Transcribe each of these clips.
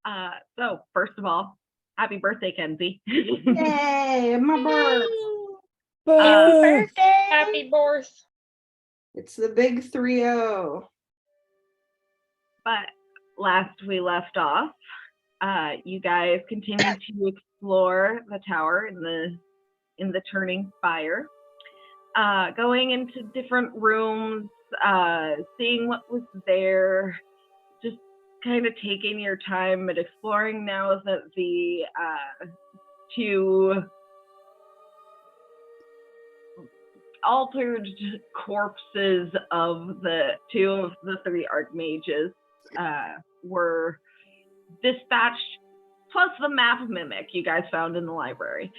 So first of all, happy birthday, Kenzie. Yay, my birth. Birthday! Happy birth. It's the big 3-0. But last we left off, you guys continued to explore the tower in the turning fire, going into different rooms, seeing what was there, just kind of taking your time and exploring. Now that the two altered corpses of the two of the three archmages were dispatched, plus the map mimic you guys found in the library.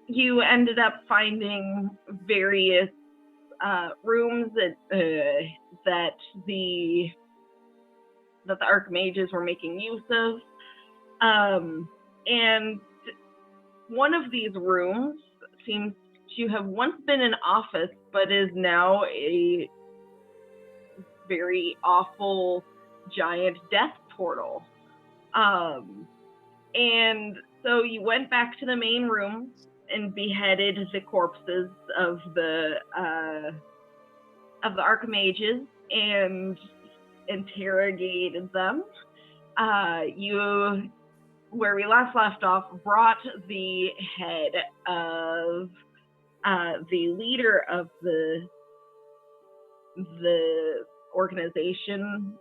You ended up finding various rooms that the archmages were making use of, and one of these rooms seems to have once been an office, but is now a very awful giant death portal. And so you went back to the main room and beheaded the corpses of the archmages and interrogated them. You, where we last left off, brought the head of the leader of the organization,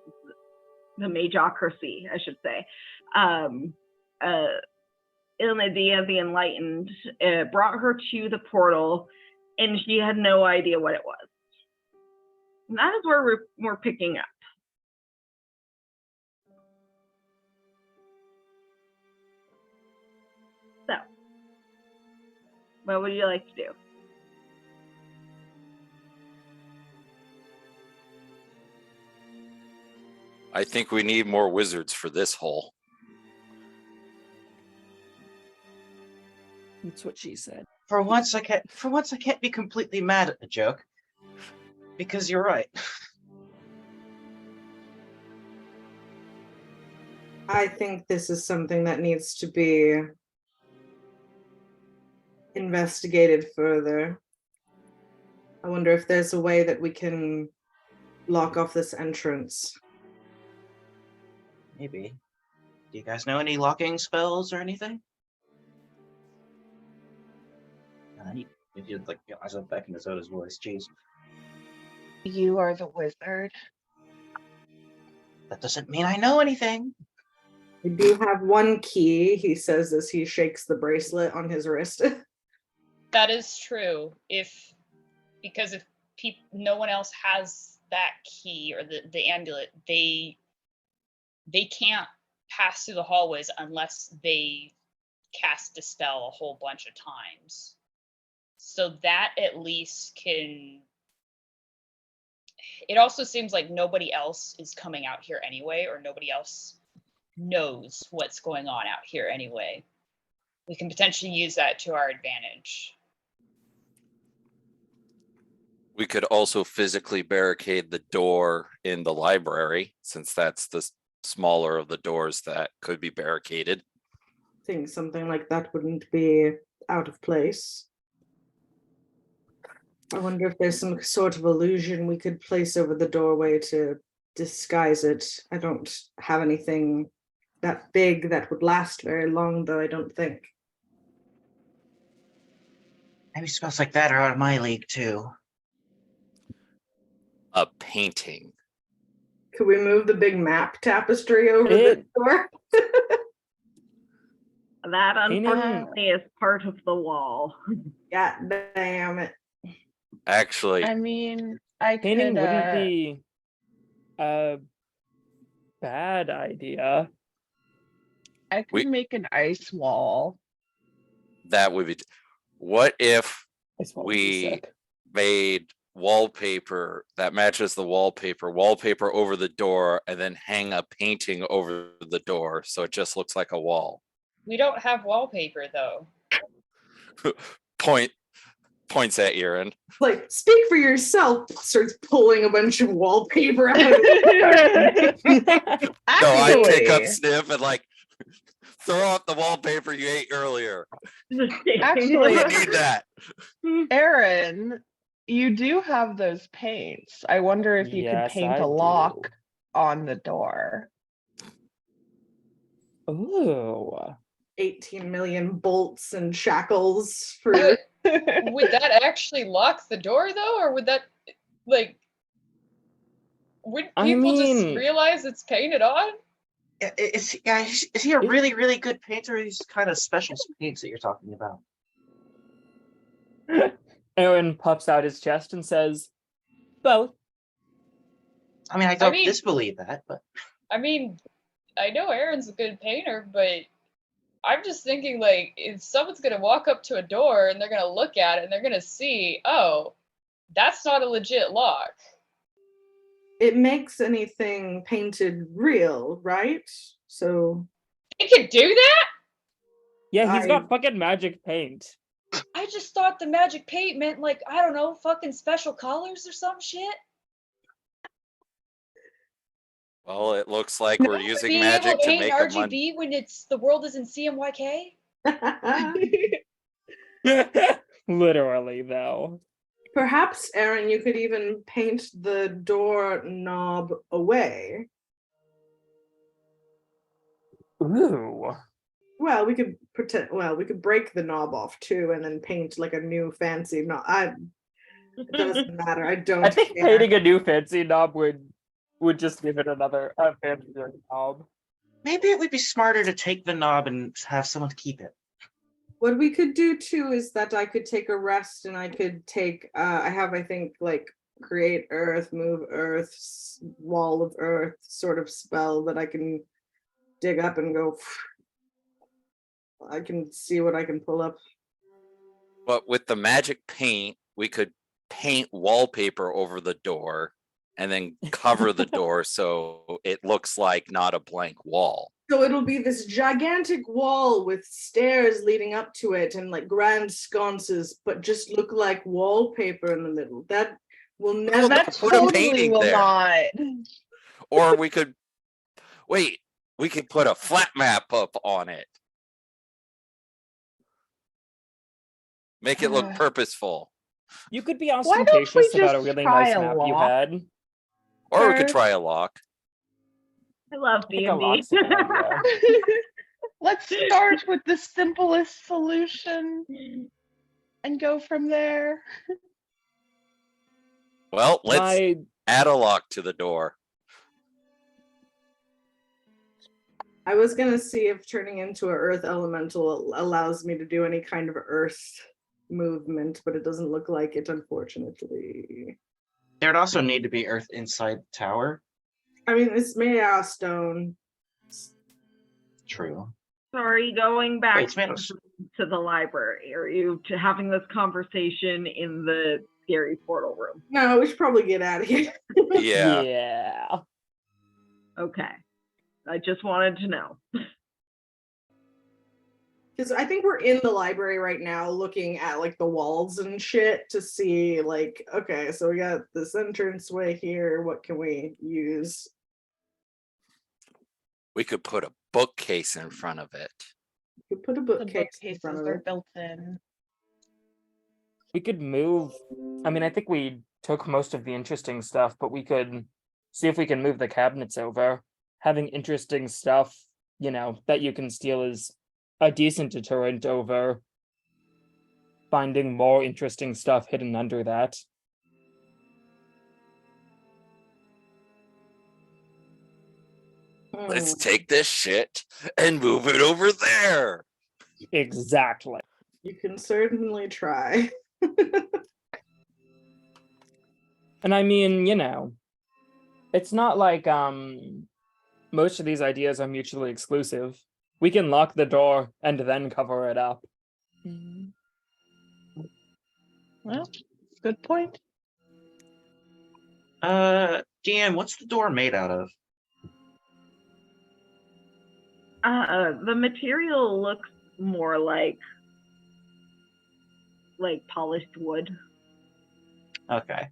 the Magocracy, I should say, Ilnadia the Enlightened, brought her to the portal, and she had no idea what it was. And that is where we're picking up. So, what would you like to do? I think we need more wizards for this hole. That's what she said. For once, I can't be completely mad at the joke, because you're right. I think this is something that needs to be investigated further. I wonder if there's a way that we can lock off this entrance. Maybe. Do you guys know any locking spells or anything? I need to like get myself back into Zoda's voice. Jeez. You are the wizard. That doesn't mean I know anything. We do have one key, he says as he shakes the bracelet on his wrist. That is true. Because if no one else has that key or the amulet, they can't pass through the hallways unless they cast Dispel a whole bunch of times. So that at least can... It also seems like nobody else is coming out here anyway, or nobody else knows what's going on out here anyway. We can potentially use that to our advantage. We could also physically barricade the door in the library, since that's the smaller of the doors that could be barricaded. I think something like that wouldn't be out of place. I wonder if there's some sort of illusion we could place over the doorway to disguise it. I don't have anything that big that would last very long, though, I don't think. Maybe spells like that are out of my league too. A painting. Could we move the big map tapestry over the door? That unfortunately is part of the wall. God damn it. Actually, I mean, painting wouldn't be a bad idea. I could make an ice wall. that would be... What if we made wallpaper that matches the wallpaper over the door, and then hang a painting over the door so it just looks like a wall? We don't have wallpaper though. Point Points at Aaron. Like, speak for yourself. Starts pulling a bunch of wallpaper out of it. No, I pick up Actually, Sniff and like throw out the wallpaper you ate earlier. Actually- You need that. Aaron, you do have those paints. I wonder if you could Yes, paint I a lock do. on the door. Ooh. 18 million bolts and shackles for Would that actually lock the door though, or would that like? Would I people just mean- realize it's painted on? Is he a really, really good painter? Or these kind of special paints that you're talking about? Aaron puffs out his chest and says, both. I mean, I don't mean- disbelieve that, but I mean, I know Aaron's a good painter, but I'm just thinking like if someone's gonna walk up to a door and they're gonna look at it and they're gonna see, oh, that's not a legit lock. it makes anything painted real, right? So It could do that? Yeah, he's I- got fucking magic paint. I just thought the magic paint meant like, I don't know, fucking special colors or some shit. Well, it looks like we're using Being magic able to to paint make in a mon- RGB when it's the world is in CMYK? Literally, though. perhaps, Aaron, you could even paint the door knob away. Ooh. Well, we could pretend. Well, we could break the knob off too, and then paint like a new fancy knob. It doesn't matter. I don't. I think care. painting a new fancy knob would just give it another fancier knob. maybe it would be smarter to take the knob and have someone keep it. What we could do too is that I could take a rest, and I could take. I have, I think, like create earth, move earth, wall of earth sort of spell that I can dig up and go. I can see what I can pull up. But with the magic paint, we could paint wallpaper over the door and then cover the door so it looks like not a blank wall. So it'll be this gigantic wall with stairs leading up to it and like grand sconces, but just look like wallpaper in the middle. That will never. That put a totally painting will there. not. Or we could put a flat map up on it. Make it look purposeful. You could be don't we ostentatious about a just really try nice a map you lock? had. Or we could First. try a lock. I love I think a D&D. lock's a good idea. Let's start with the simplest solution and go from there. Well, let's My add a lock to the door. I was gonna see if turning into an earth elemental allows me to do any kind of earth movement, but it doesn't look like it, unfortunately. There'd also need to be earth inside the tower. I mean, it's made out of stone. True. Sorry, going back Wait, it's made of to the library. Are you to having this conversation in the scary portal room? No, we should probably get out of here. Yeah. yeah. Okay. I just wanted to know. Because I think we're in the library right now looking at like the walls and shit to see like, okay, so we got this entranceway here. What can we use? We could put a bookcase in front of it. We could put a The bookcase in bookcases front of are it. built in. We could move. I mean, I think we took most of the interesting stuff, but we could see if we can move the cabinets over. Having interesting stuff, that you can steal is a decent deterrent over finding more interesting stuff hidden under that. Let's Hmm, take this shit and move it over there. Exactly. you can certainly try. And I mean, it's not like most of these ideas are mutually exclusive. We can lock the door and then cover it up. Well, good point. DM, what's the door made out of? The material looks more like like polished wood. Okay.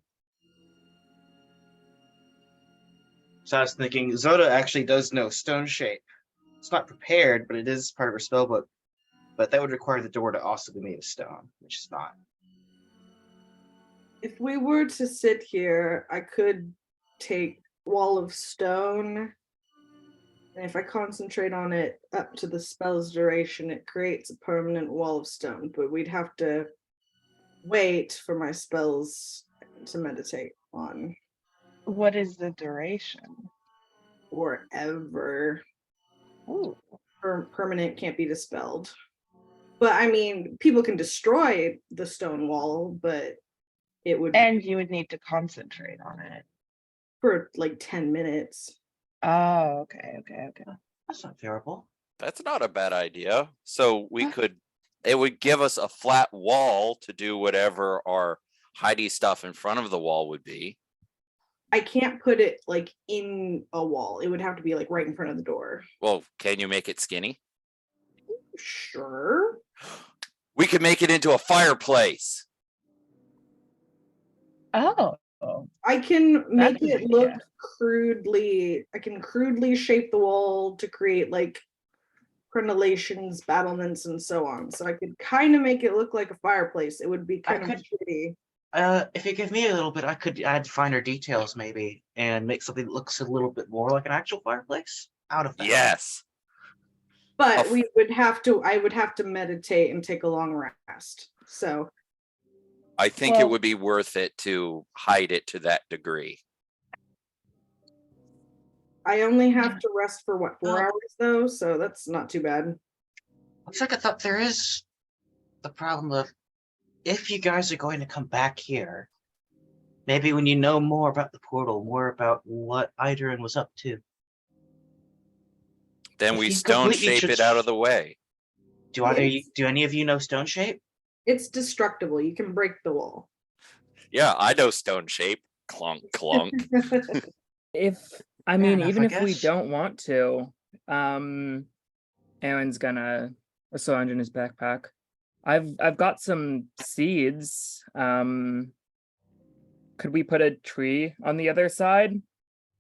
So I was thinking, Zoda actually does know stone shape. It's not prepared, but it is part of her spell book. But that would require the door to also be made of stone, which is not. If we were to sit here, I could take wall of stone. And if I concentrate on it up to the spell's duration, it creates a permanent wall of stone. But we'd have to wait for my spells to meditate on What is the duration? forever. Ooh. Permanent can't be dispelled. But I mean, people can destroy the stone wall, but it would And you would need to concentrate on it. for like 10 minutes. Oh, okay. That's not terrible. That's not a bad idea. So we could, it would give us a flat wall to do whatever our hidey stuff in front of the wall would be. I can't put it like in a wall. It would have to be like right in front of the door. Well, can you make it skinny? Sure. We could make it into a fireplace. Oh. I can make That's a it good look idea. crudely. I can crudely shape the wall to create like crenellations, battlements, and so on. So I could kind of make it look like a fireplace. It would be kind of pretty. If you give me a little bit, I could add finer details maybe and make something that looks a little bit more like an actual fireplace out of that. Yes. But we would have to, I would have to meditate and take a long rest. So I think it Well- would be worth it to hide it to that degree. I only have to rest for what, 4 Oh. hours though? So that's not too bad. Looks like I thought there is the problem of if you guys are going to come back here, maybe when you know more about the portal, more about what Idrin was up to. Then If we you stone completely shape it just- out of the way. Do any of you know stone shape? It's destructible. You can break the wall. Yeah, I know stone shape. Clunk, clunk. If I mean, enough, even I if we guess. don't want to, Aaron's gonna Solange in his backpack. I've got some seeds. Could we put a tree on the other side?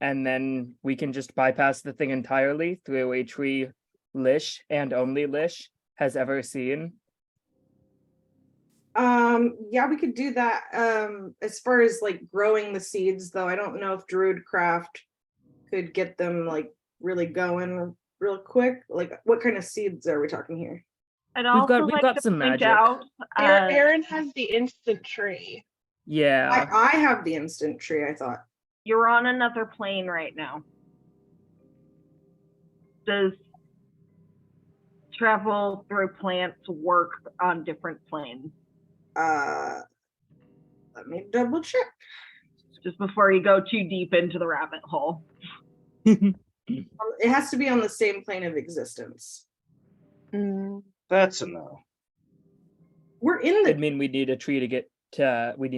And then we can just bypass the thing entirely through a tree Lish and only Lish has ever seen. Yeah, we could do that. As far as like growing the seeds though, I don't know if Druidcraft could get them like really going real quick. Like what kind of seeds are we talking here? I'd We've got- also we've like got to some point magic. out, Aaron has the instant tree. Yeah. I have the instant tree, I thought. you're on another plane right now. Does travel through plants work on different planes? Let me double check. Just before you go too deep into the rabbit hole. It has to be on the same plane of existence. That's a no. We're in It'd the mean we need a tree to get to. We'd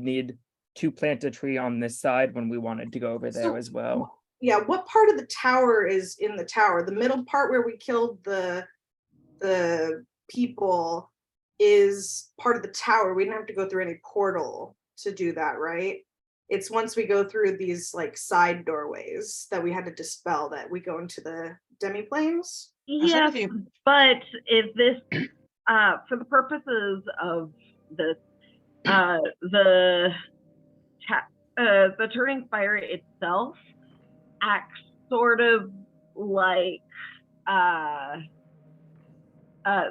need to plant a tree on this side when we wanted to go over there So- as well. yeah, what part of the tower is in the tower? The middle part where we killed the people is part of the tower. We didn't have to go through any portal to do that, right? It's once we go through these like side doorways that we had to dispel that we go into the demi-planes. Yes, but if this, for the purposes of this, the turning fire itself acts sort of like a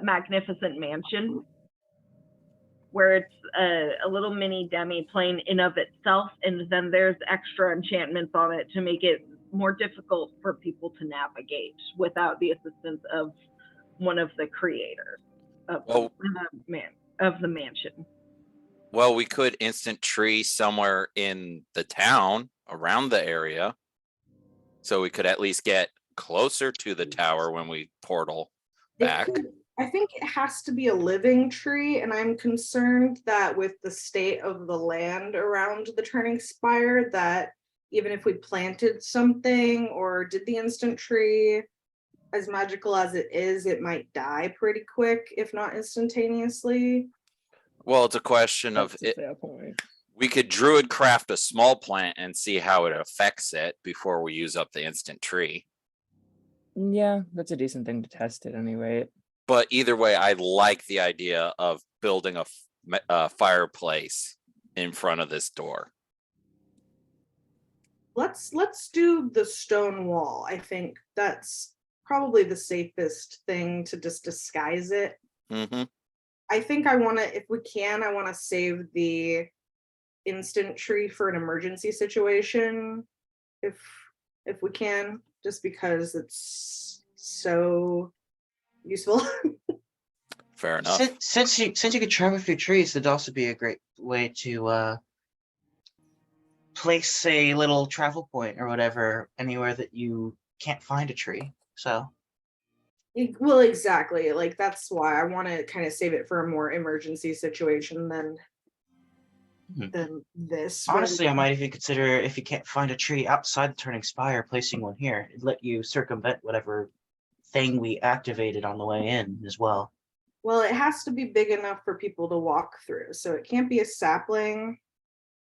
magnificent mansion, where it's a little mini demi-plane in of itself, and then there's extra enchantments on it to make it more difficult for people to navigate without the assistance of one of the creators of the mansion. Well, we could instant tree somewhere in the town around the area. So we could at least get closer to the tower when we portal back. I think it has to be a living tree, and I'm concerned that with the state of the land around the turning spire, that even if we planted something or did the instant tree, as magical as it is, it might die pretty quick, if not instantaneously. Well, it's a question of That's a it. fair point. We could druid craft a small plant and see how it affects it before we use up the instant tree. Yeah, that's a decent thing to test it anyway. But either way, I like the idea of building a fireplace in front of this door. Let's do the stone wall. I think that's probably the safest thing to just disguise it. Mm-hmm. I think I want to, if we can, I want to save the instant tree for an emergency situation, if we can, just because it's so useful. Fair enough. Since you could travel through trees, it'd also be a great way to place a little travel point or whatever anywhere that you can't find a tree. So Well, exactly. Like that's why I want to kind of save it for a more emergency situation than this. honestly, I might even consider, if you can't find a tree outside the turning spire, placing one here. It'd let you circumvent whatever thing we activated on the way in as well. Well, it has to be big enough for people to walk through, so it can't be a sapling.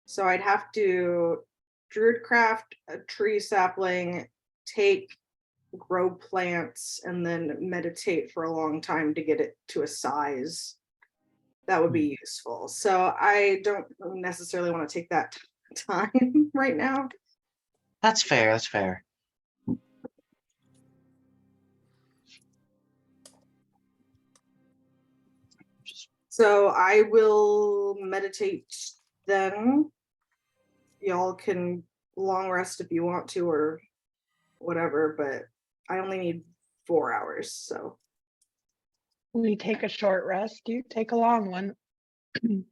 So I'd have to druid craft a tree sapling, grow plants, and then meditate for a long time to get it to a size that would be useful. So I don't necessarily want to take that time right now. That's fair. That's fair. So I will meditate then. Y'all can long rest if you want to or whatever, but I only need 4 hours, so. We take a short rest, you take a long one. Okay.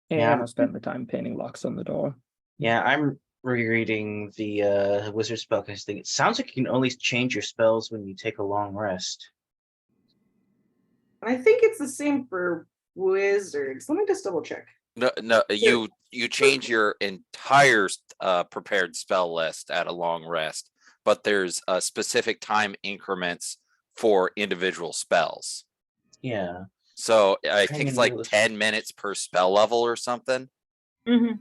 And Yeah. I'll spend the time painting locks on the door. Yeah, I'm rereading the wizard spellcast thing. It sounds like you can only change your spells when you take a long rest. And I think it's the same for wizards. Let me just double check. No, you change your entire prepared spell list at a long rest, but there's specific time increments for individual spells. Yeah. So I think Hanging it's like rules. 10 minutes per spell level or something. Mhm.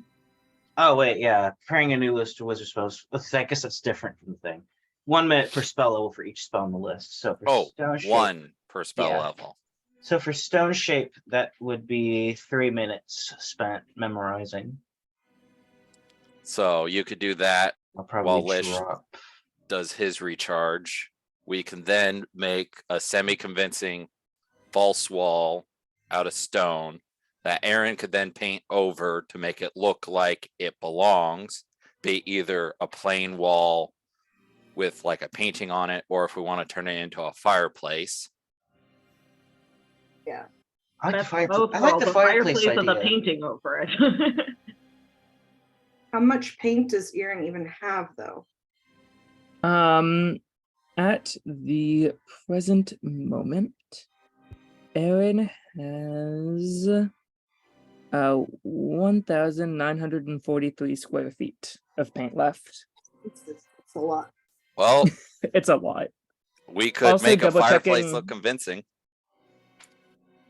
Oh wait, yeah. Preparing a new list of wizard spells. I guess that's different from the thing. 1 minute per spell level for each spell on the list. So for stone shape, 1 per spell Yeah. level. So for stone shape, that would be 3 minutes spent memorizing. So you could do that I'll while probably Lish drop. does his recharge. We can then make a semi-convincing false wall out of stone that Aaron could then paint over to make it look like it belongs, be either a plain wall with like a painting on it, or if we want to turn it into a fireplace. I like the That's fireplace. both I like walls, the a fireplace with a idea. painting over it. How much paint does Erin even have, though? At the present moment, Aaron has 1,943 square feet of paint left. It's a lot. Well, It's a lot. we could Also make a fireplace double-checking- look convincing.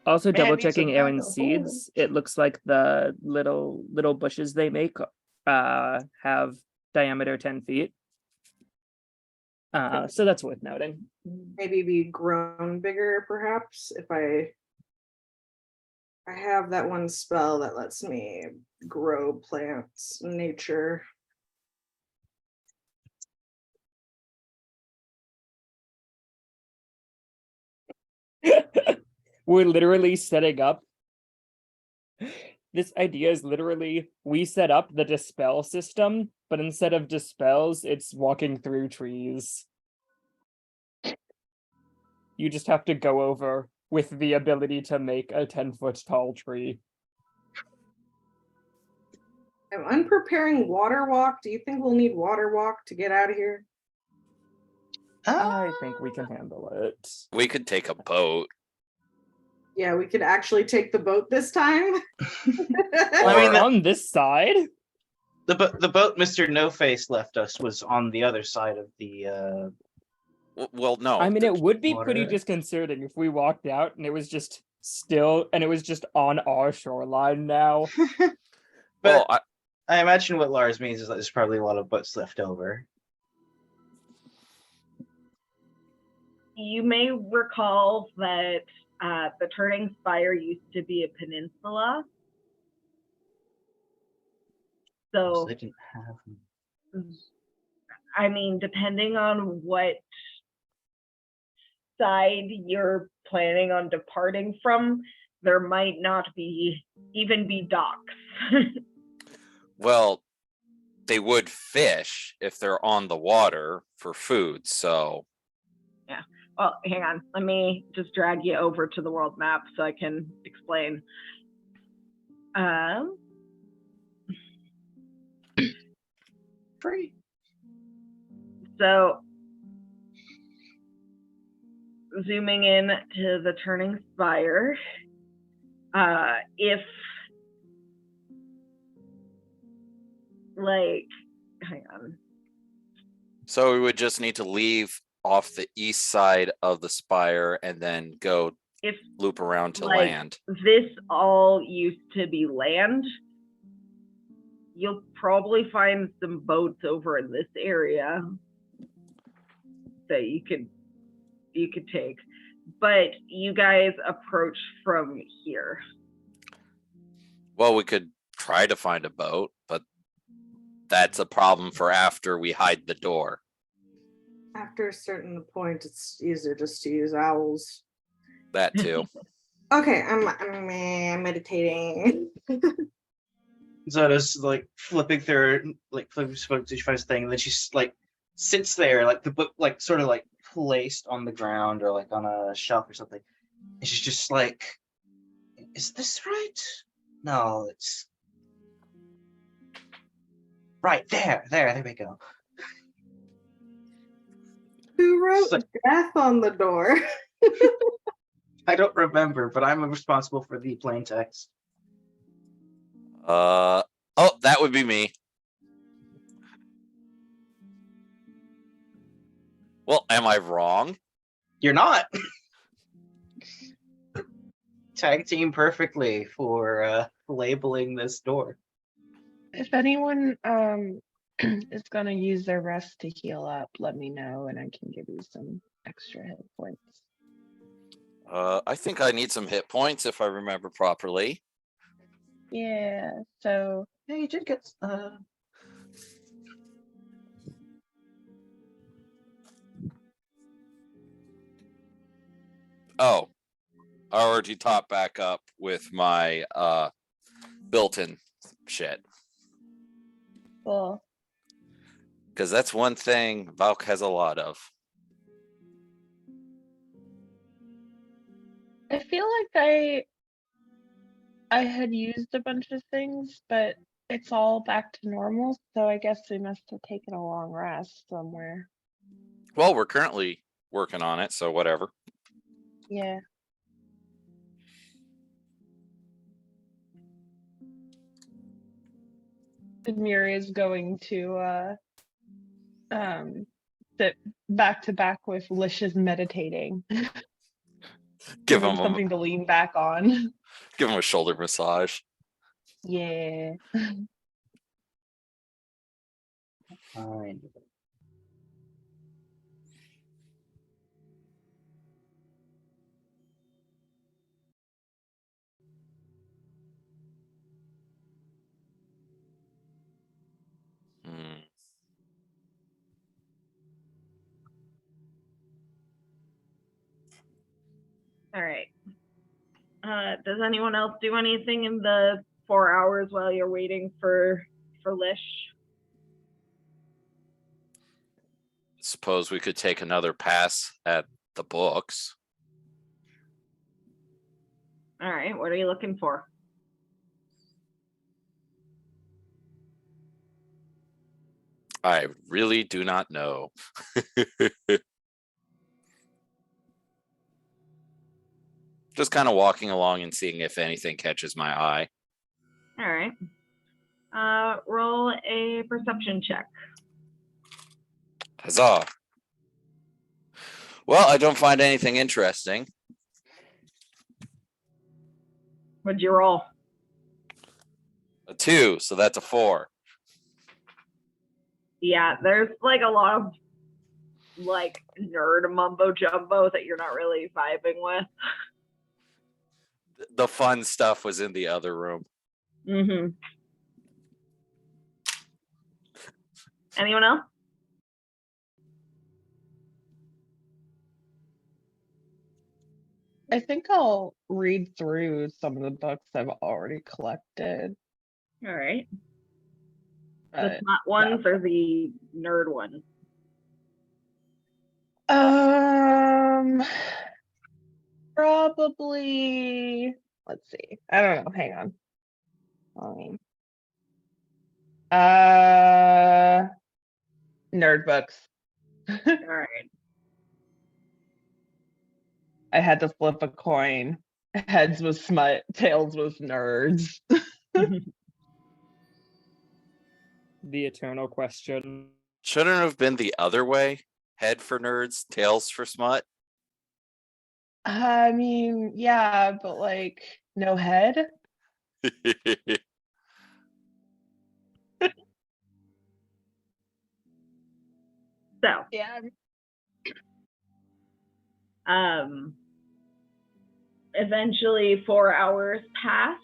Also Man, double it needs to checking pack Aaron's a hole. seeds. It looks like the little bushes they make have diameter 10 feet. So that's worth noting. Maybe be grown bigger, perhaps, if I have that one spell that lets me grow plants, nature. We're literally setting up. This idea is literally, we set up the dispel system, but instead of dispels, it's walking through trees. You just have to go over with the ability to make a 10-foot tall tree. I'm unpreparing water walk. Do you think we'll need water walk to get out of here? I think we can handle it. We could take a boat. Yeah, we could actually take the boat this time. I mean, On this side? the boat Mr. No Face left us was on the other side of the. Well, no. I mean, it would be pretty water. disconcerting if we walked out and it was just still, and it was just on our shoreline now. But Well, I imagine what Lars means is that there's probably a lot of boats left over. You may recall that the Turning Spire used to be a peninsula. So they didn't have them. I mean, depending on what side you're planning on departing from, there might not even be docks. well, they would fish if they're on the water for food. So Well, hang on. Let me just drag you over to the world map so I can explain. Free. So, zooming in to the Turning Spire, if, like, hang on. So we would just need to leave off the east side of the spire and then go If loop around to like, land. this all used to be land, you'll probably find some boats over in this area that you could take. But you guys approach from here. Well, we could try to find a boat, but that's a problem for after we hide the door. After a certain point, it's easier just to use owls. That too. Okay, I'm meditating. Zoda's like flipping through, like flipping to each thing, and then she's like sits there, like the book, like sort of like placed on the ground or like on a shelf or something, and she's just like, "Is this right? No, it's right there. There we go." Who wrote So- death on the door? I don't remember, but I'm responsible for the plain text. Oh, that would be me. Well, am I wrong? You're not. Tag team perfectly for labeling this door. If anyone is gonna use their rest to heal up, let me know and I can give you some extra hit points. I think I need some hit points if I remember properly. Yeah, so Yeah, you did get. Oh, I already topped back up with my built-in shit. cool. Because that's one thing Valk has a lot of. I feel like I had used a bunch of things, but it's all back to normal, so I guess we must have taken a long rest somewhere. Well, we're currently working on it, so whatever. Yeah. Amir is going to sit back to back with Licious meditating. Give him him something to lean back on. give him a shoulder massage. Yeah. Fine. Hmm. All right. Does anyone else do anything in the 4 hours while you're waiting for Lish? Suppose we could take another pass at the books. All right. What are you looking for? I really do not know. Just kind of walking along and seeing if anything catches my eye. All right. Roll a perception check. Huzzah. Well, I don't find anything interesting. What'd you roll? A 2, so that's a 4. Yeah, there's like a lot of like nerd mumbo jumbo that you're not really vibing with. The fun stuff was in the other room. Mm-hmm. Anyone else? I think I'll read through some of the books I've already collected. All right. The But smart ones or the nerd ones? Probably, let's see. I don't know. Hang on. Nerd books. All right. I had to flip a coin. Heads was smut, tails was nerds. The eternal question. Shouldn't it have been the other way? Head for nerds, tails for smut. I mean, yeah, but like no head. So, Yeah. Eventually 4 hours pass.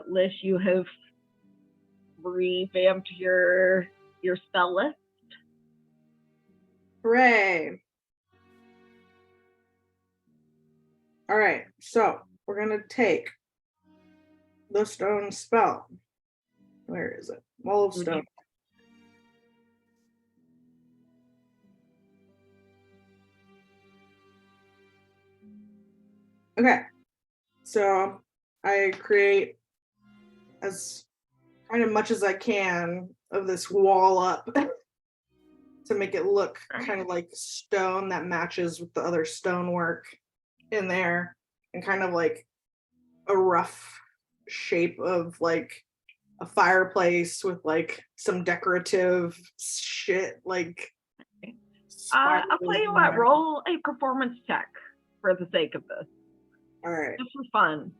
Lish, you have revamped your spell list. Hooray. All right, so we're gonna take the stone spell. Where is it? Wall of stone. Okay, so I create as kind of much as I can of this wall up to make it look kind of like stone that matches with the other stonework in there, and kind of like a rough shape of like a fireplace with like some decorative shit like I'll tell you what, roll a performance check for the sake of this. All right. Just for fun.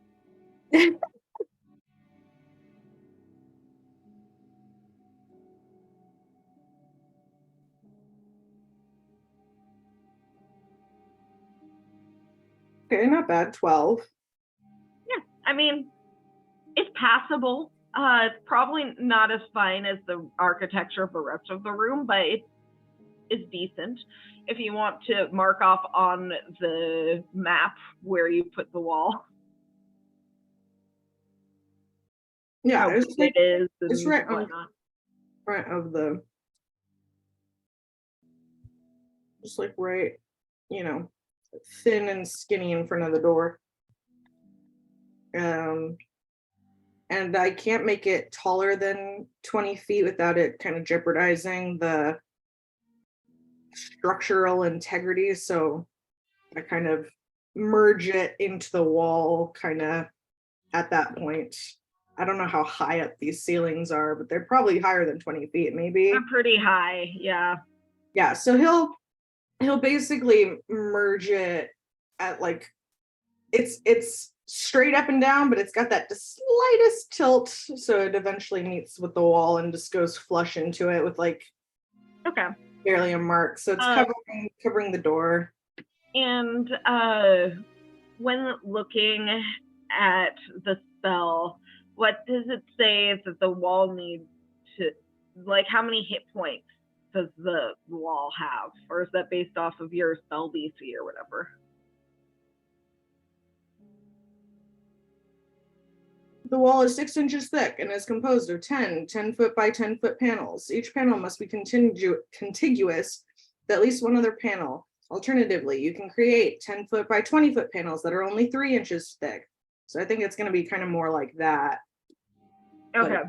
Okay, not bad. 12. Yeah, I mean, it's passable. It's probably not as fine as the architecture of the rest of the room, but it's decent. If you want to mark off on the map where you put the wall. Yeah, it's like, it is. It's right on front of the, just like right, thin and skinny in front of the door. And I can't make it taller than 20 feet without it kind of jeopardizing the structural integrity. So I kind of merge it into the wall kind of at that point. I don't know how high up these ceilings are, but they're probably higher than 20 feet, maybe. They're pretty high, yeah. Yeah, so he'll basically merge it at like, it's straight up and down, but it's got that slightest tilt, so it eventually meets with the wall and just goes flush into it with like barely a mark. So it's covering the door. And when looking at the spell, what does it say that the wall needs to, like, how many hit points does the wall have? Or is that based off of your spell DC or whatever? The wall is 6 inches thick and is composed of 10 10-foot by 10-foot panels. Each panel must be contiguous with at least one other panel. Alternatively, you can create 10-foot by 20-foot panels that are only 3 inches thick. So I think it's going to be kind of more like that. Okay.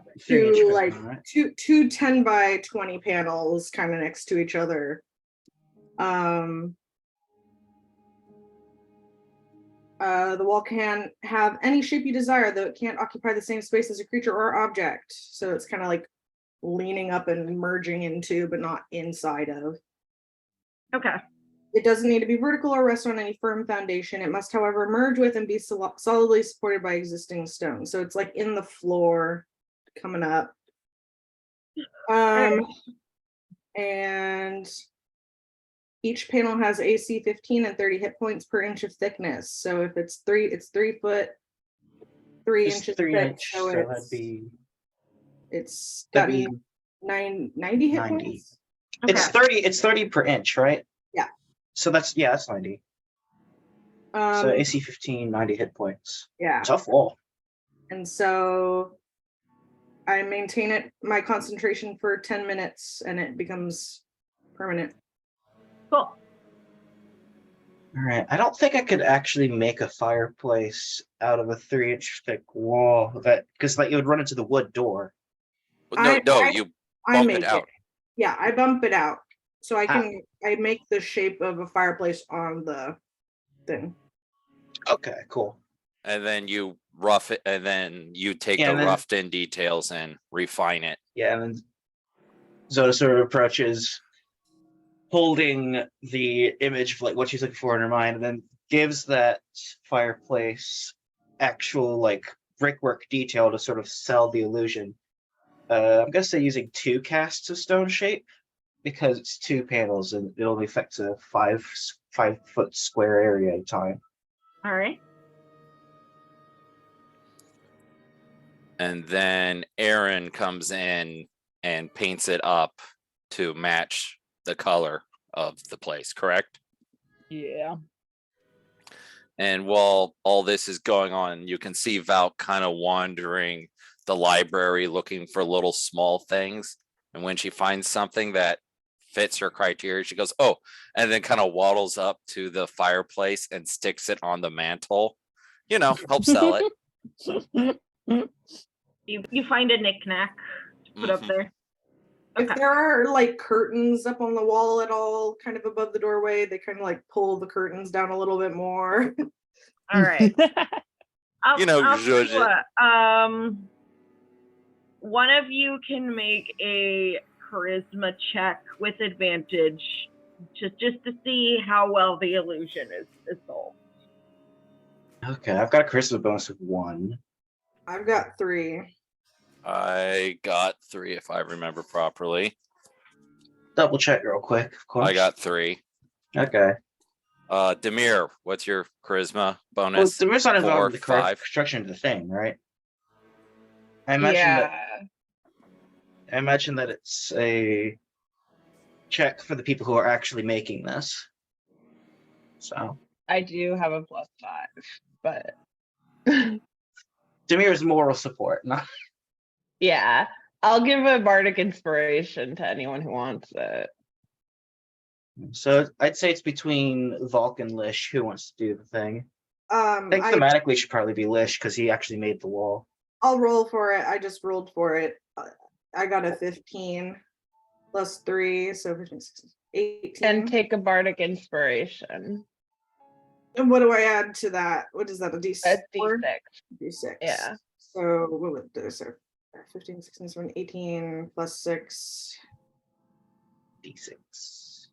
Like two 10 by 20 panels kind of next to each other. The wall can have any shape you desire, though it can't occupy the same space as a creature or object. So it's kind of like leaning up and merging into, but not inside of. Okay. It doesn't need to be vertical or rest on any firm foundation. It must, however, merge with and be solidly supported by existing stone. So it's like in the floor, coming up. And each panel has AC 15 and 30 hit points per inch of thickness. So if it's 3 foot, 3 It's inches 3 thick, inch, so so that'd be it's got that'd be 90 hit 90. points. It's 30. It's 30 per inch, right? Yeah. So that's 90. So Um, AC 15, 90 hit points. yeah. Tough wall. And so I maintain it, my concentration for 10 minutes and it becomes permanent. Cool. All right. I don't think I could actually make a fireplace out of a 3-inch thick wall because like it would run into the wood door. No, you I bump make it out. Yeah, I bump it out. So I make the shape of a fireplace on the thing. Okay, cool. And then you rough it, and then you take the roughed in details and refine it. Yeah, and then Zoda sort of approaches, holding the image of like what she's looking for in her mind, and then gives that fireplace actual like brickwork detail to sort of sell the illusion. I'm gonna say using 2 casts of stone shape because it's 2 panels and it only affects a 5-foot square area at a time. All right. And then Aaron comes in and paints it up to match the color of the place, correct? Yeah. And while all this is going on, you can see Val kind of wandering the library looking for little small things. And when she finds something that fits her criteria, she goes, oh, and then kind of waddles up to the fireplace and sticks it on the mantle. Help sell it. You find a knick-knack to put up there. If there are like curtains up on the wall at all, kind of above the doorway, they kind of like pull the curtains down a little bit more. All right. I'll tell you Judge it. what, one of you can make a charisma check with advantage just to see how well the illusion is sold. Okay, I've got a charisma bonus of 1. I've got 3. I got 3 if I remember properly. Double check real quick, of course. I got 3. Okay. Demir, what's your charisma bonus? Well, Demir's not involved 4, in the 5. construction of the thing, right? I imagine that it's a check for the people who are actually making this. So I do have a +5, but Demir's moral support, not yeah, I'll give a bardic inspiration to anyone who wants it. so I'd say it's between Volk and Lish who wants to do the thing. I think thematically should probably be Lish because he actually made the wall. I'll roll for it. I just rolled for it. I got a 15 plus 3, so 15, 16, 18. And take a bardic inspiration. And what do I add to that? What is that? A D6? A D6. D6. Yeah. So what would this? 15, 16, 17, 18 plus 6. D6.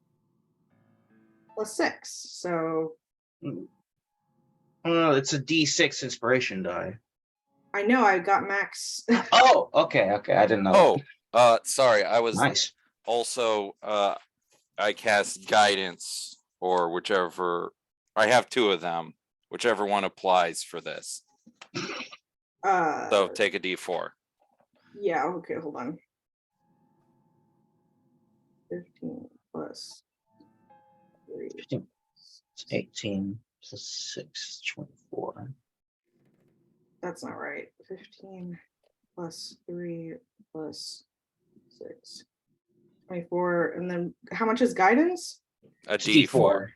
Plus 6. So. It's a D6 inspiration die. I know, I got max. Oh, okay. I didn't know. Oh, sorry. I was nice. Also, I cast guidance or whichever. I have 2 of them, whichever one applies for this. So take a D4. Yeah, okay, hold on. 15 plus 3. 15, 18 plus 6, 24. That's not right. 15 plus 3 plus 6. 24. And then how much is guidance? A D4.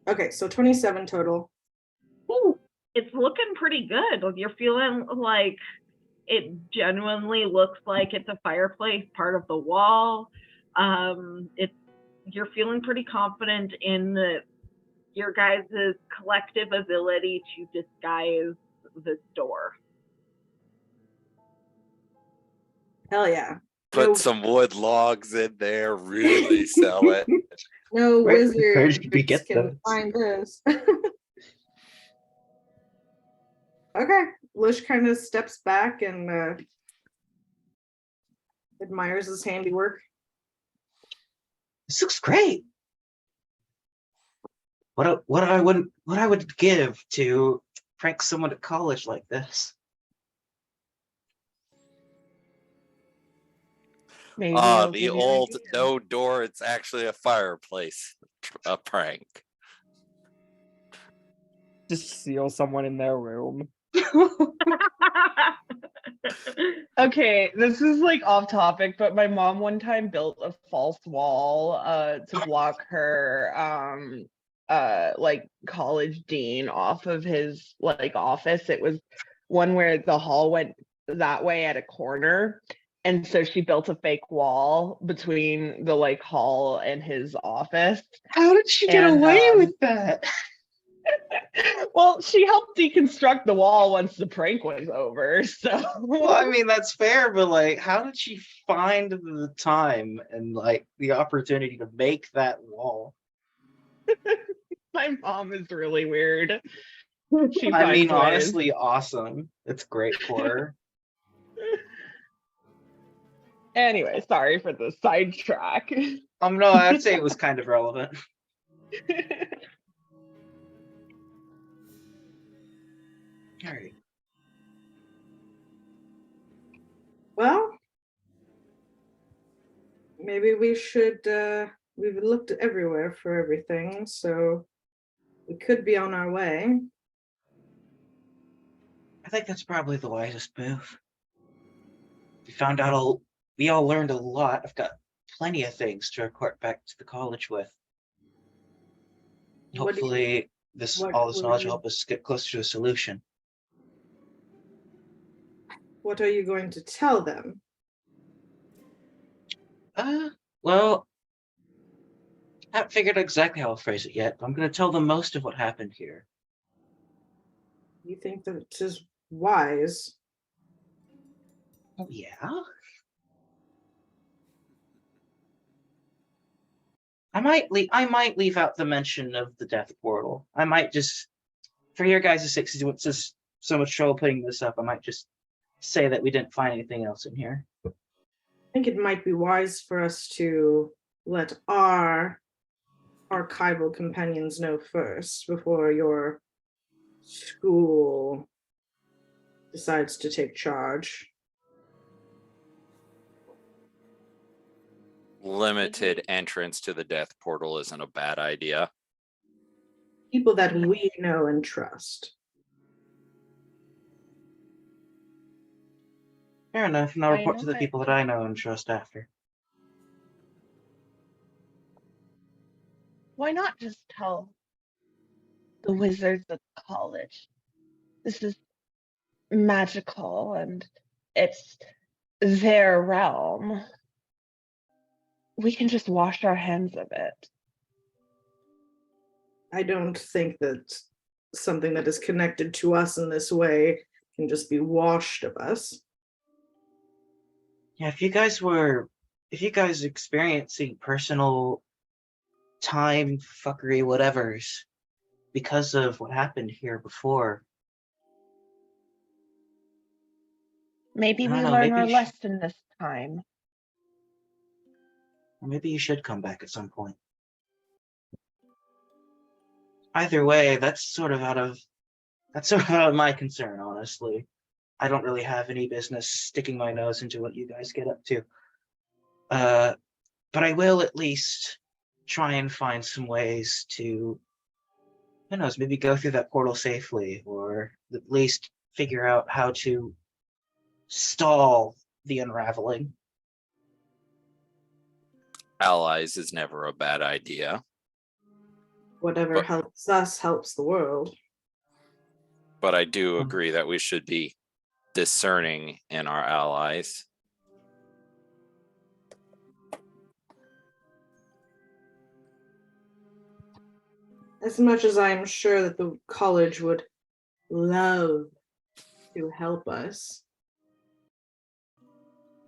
Okay, so 27 total. Ooh, it's looking pretty good. Like, you're feeling like it genuinely looks like it's a fireplace, part of the wall. You're feeling pretty confident in your guys' collective ability to disguise this door. Hell yeah. Put No, some wood logs in there, really sell it. no Where wizards did we get can those? find this. Okay, Lish kind of steps back and admires his handiwork. This looks great. What I would give to prank someone at college like this. Maybe Ah, I'll the give you an old idea. no door, it's actually a fireplace. A prank. Just seal someone in their room. Okay, this is like off topic, but my mom one time built a false wall to block her like college dean off of his like office. It was one where the hall went that way at a corner. And so she built a fake wall between the like hall and his office. How did she get And, away with that? Well, she helped deconstruct the wall once the prank was over. So Well, I mean, that's fair, but like, how did she find the time and like the opportunity to make that wall? my mom is really weird. She I mean, finds ways. honestly, awesome. It's great for her. Anyway, sorry for the sidetrack. No, I'd say it was kind of relevant. All right. Well, maybe we should, we've looked everywhere for everything, so we could be on our way. I think that's probably the wisest move. We all learned a lot. I've got plenty of things to report back to the college with. What do you- Hopefully, all this what knowledge are will you- help us get closer to a solution. What are you going to tell them? Well, I haven't figured out exactly how I'll phrase it yet, but I'm going to tell them most of what happened here. You think that it is wise? Oh, yeah? I might leave out the mention of the death portal. I might just, for your guys' sake, since it's just so much trouble putting this up, I might just say that we didn't find anything else in here. I think it might be wise for us to let our archival companions know first before your school decides to take charge. Limited entrance to the death portal isn't a bad idea. People that we know and trust. Fair enough, and I'll I report know to the it. people that I know and trust after. Why not just tell the wizards at the college? This is magical and it's their realm. We can just wash our hands of it. I don't think that something that is connected to us in this way can just be washed of us. Yeah, if you guys experiencing personal time fuckery whatevers because of what happened here before, Maybe I we don't know, learn maybe our you lesson this time. or maybe you should come back at some point. Either way, that's sort of out of my concern, honestly. I don't really have any business sticking my nose into what you guys get up to. But I will at least try and find some ways to, who knows, maybe go through that portal safely, or at least figure out how to stall the unraveling. Allies is never a bad idea. Whatever But- helps us helps the world. But I do agree that we should be discerning in our allies. As much as I'm sure that the college would love to help us,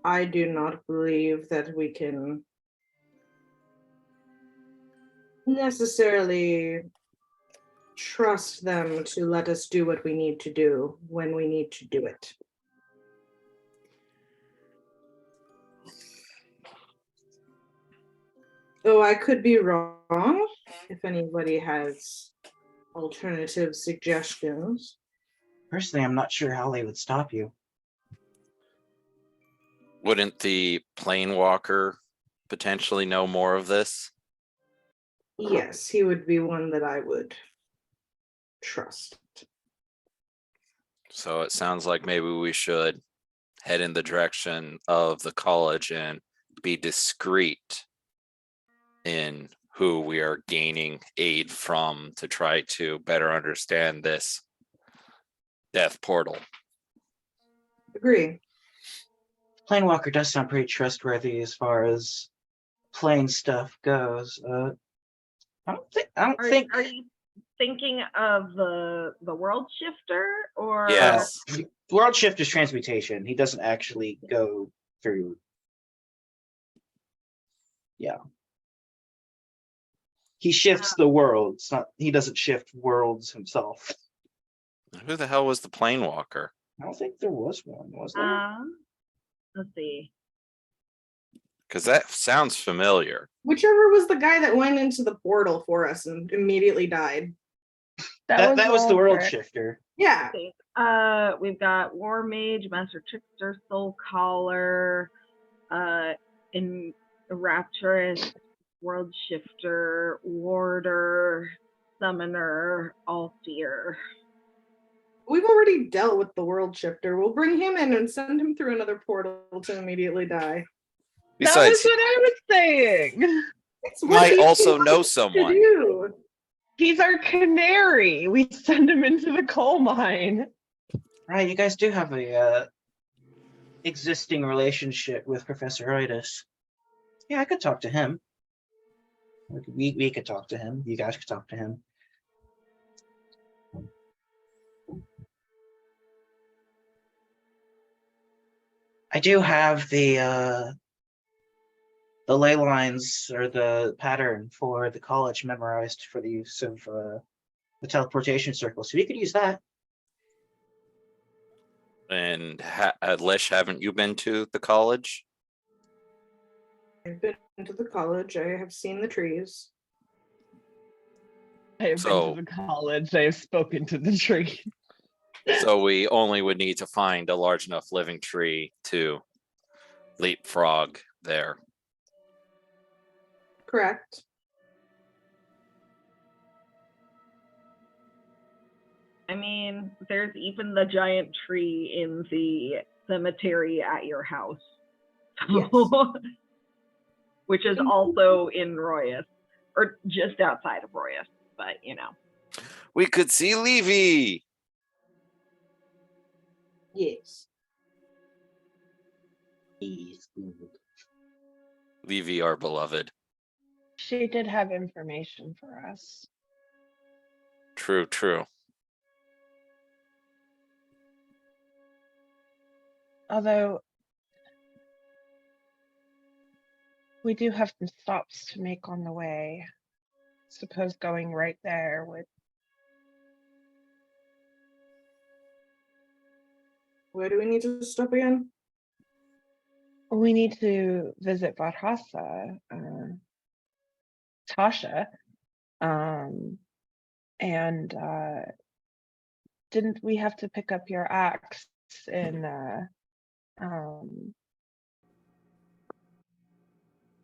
I do not believe that we can necessarily trust them to let us do what we need to do when we need to do it. Though I could be wrong, if anybody has alternative suggestions. Personally, I'm not sure how they would stop you. Wouldn't the plane walker potentially know more of this? Yes, he would be one that I would trust. So it sounds like maybe we should head in the direction of the college and be discreet in who we are gaining aid from to try to better understand this death portal. Agree. Planewalker does sound pretty trustworthy as far as plane stuff goes. I don't think. Are you thinking of the world shifter or? Yes. World shift is transmutation. He doesn't actually go through. Yeah. He shifts the worlds. Not. He doesn't shift worlds himself. Who the hell was the plane walker? I don't think there was one. Was there? Let's see. Because that sounds familiar. Whichever was the guy that went into the portal for us and immediately died. That was the world Walter. shifter. Yeah. We've got War Mage, Master Trickster, Soul Caller, in Rapturous, World Shifter, Warder, Summoner, All-Seer. We've already dealt with the world shifter. We'll bring him in and send him through another portal to immediately die. That Besides, was what I was saying. It's what might he also wants know to someone. do. He's our canary. We send him into the coal mine. Right, you guys do have a existing relationship with Professor Royis. Yeah, I could talk to him. We could talk to him. You guys could talk to him. I do have the ley lines or the pattern for the college memorized for the use of the teleportation circle, so we could use that. And Lish, haven't you been to the college? I've been to the college. I have seen the trees. I have So- been to the college. I have spoken to the tree. So we only would need to find a large enough living tree to leapfrog there. Correct. I mean, there's even the giant tree in the cemetery at your house. Yes. Which is also in Royis, or just outside of Royis, but you know. We could see Levy. Yes. Levy, our beloved. She did have information for us. True, true. Although we do have some stops to make on the way. Suppose going right there would. Where do we need to stop again? We need to visit Vadhasa, Tasha, and didn't we have to pick up your axe in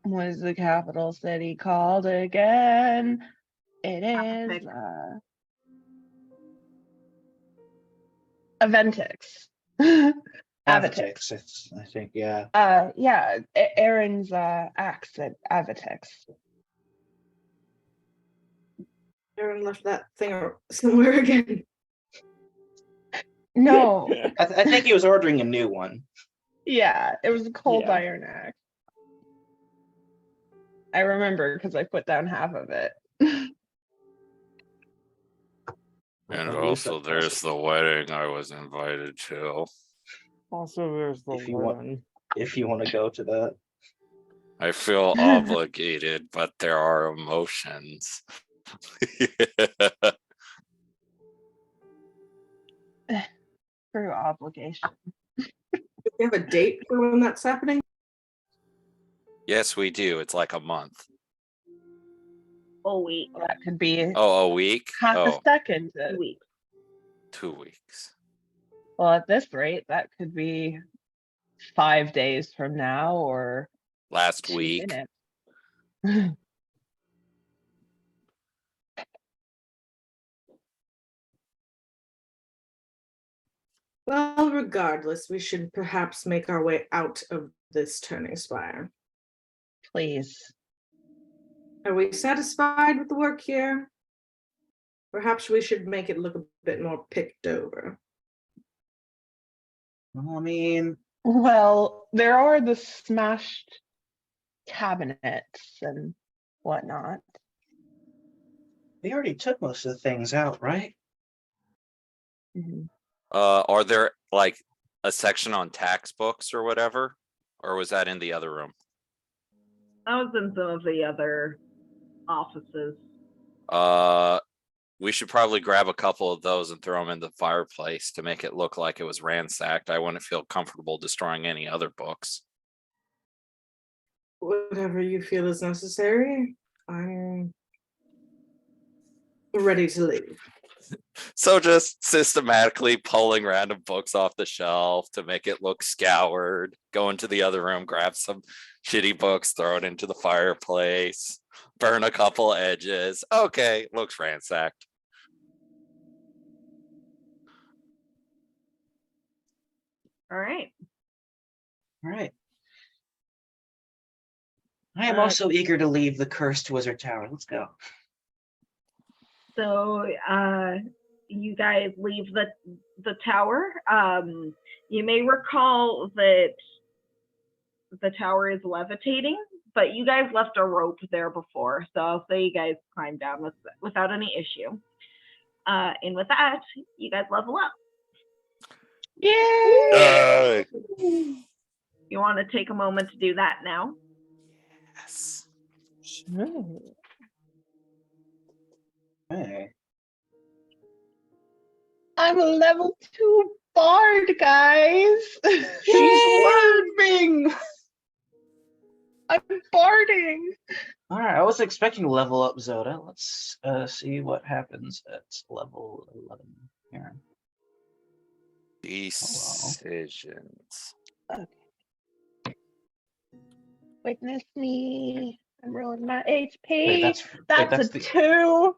what is the capital city called again? It is Aventix. Aventix. It's, I think, yeah. Yeah, Aaron's axe at Aventix. Aaron left that thing somewhere again. No, I think he was ordering a new one. yeah, it was a cold Yeah. iron axe. I remember because I put down half of it. And I'll use also that there's the wedding I was invited to. Also, there's the If you want- wedding. if you want to go to that. I feel obligated, but there are emotions. Through obligation. Do you have a date for when that's happening? Yes, we do. It's like a month. Oh, wait. That could be Oh, a week? half a Oh, second. 2 weeks. 2 weeks. Well, at this rate, that could be 5 days from now or Last 2 week. minutes. Well, regardless, we should perhaps make our way out of this turning spire. Please. Are we satisfied with the work here? Perhaps we should make it look a bit more picked over. I mean, Well, there are the smashed cabinets and whatnot. we already took most of the things out, right? Mhm. Are there like a section on tax books or whatever? Or was that in the other room? I was in some of the other offices. We should probably grab a couple of those and throw them in the fireplace to make it look like it was ransacked. I wouldn't feel comfortable destroying any other books. Whatever you feel is necessary, I'm ready to leave. So just systematically pulling random books off the shelf to make it look scoured, go into the other room, grab some shitty books, throw it into the fireplace, burn a couple edges. Okay, looks ransacked. All right. All right. I am also eager to leave the cursed wizard tower. Let's go. So you guys leave the tower. You may recall that the tower is levitating, but you guys left a rope there before, so I'll say you guys climb down without any issue. And with that, you guys level up. Yay! You want to take a moment to do that now? Yes. Sure. Hey. I'm a level 2 bard, guys. She's learning. I'm barding. All right, I was expecting to level up Zoda. Let's see what happens at level 11 here. Decisions. Witness me. I'm rolling my HP. Wait, that's a the 2.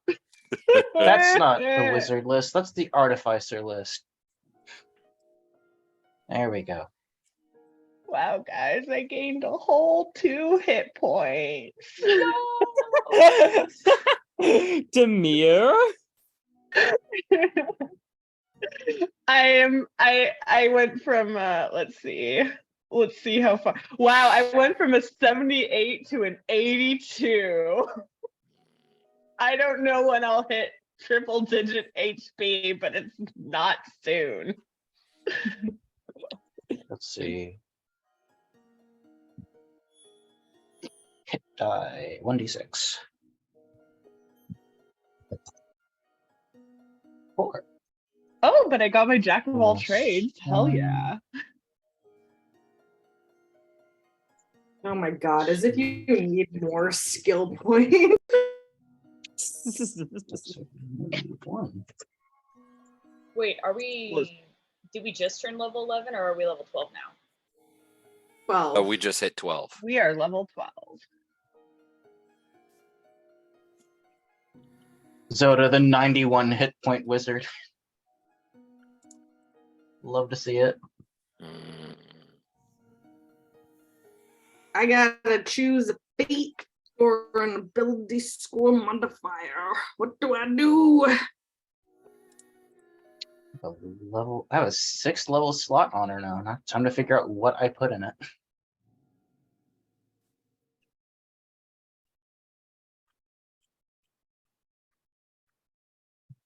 That's not the wizard list. That's the artificer list. There we go. Wow, guys, I gained a whole 2 hit points. Demir? I went from let's see how far. Wow, I went from a 78 to an 82. I don't know when I'll hit triple digit HP, but it's not soon. Let's see. Hit die 1d6. 4. Oh, but I got my jack of all Plus trades. Hell 1. yeah. Oh my god, as if you need more skill points. One. Wait, are we? Did we just turn level 11, or are we level 12 now? Well, Oh, we just hit 12. We are level 12. Zoda, the 91 hit point wizard. Love to see it. Mm. I gotta choose a feat or an ability score modifier. What do I do? A level. I have a 6th level slot on her now. Now time to figure out what I put in it.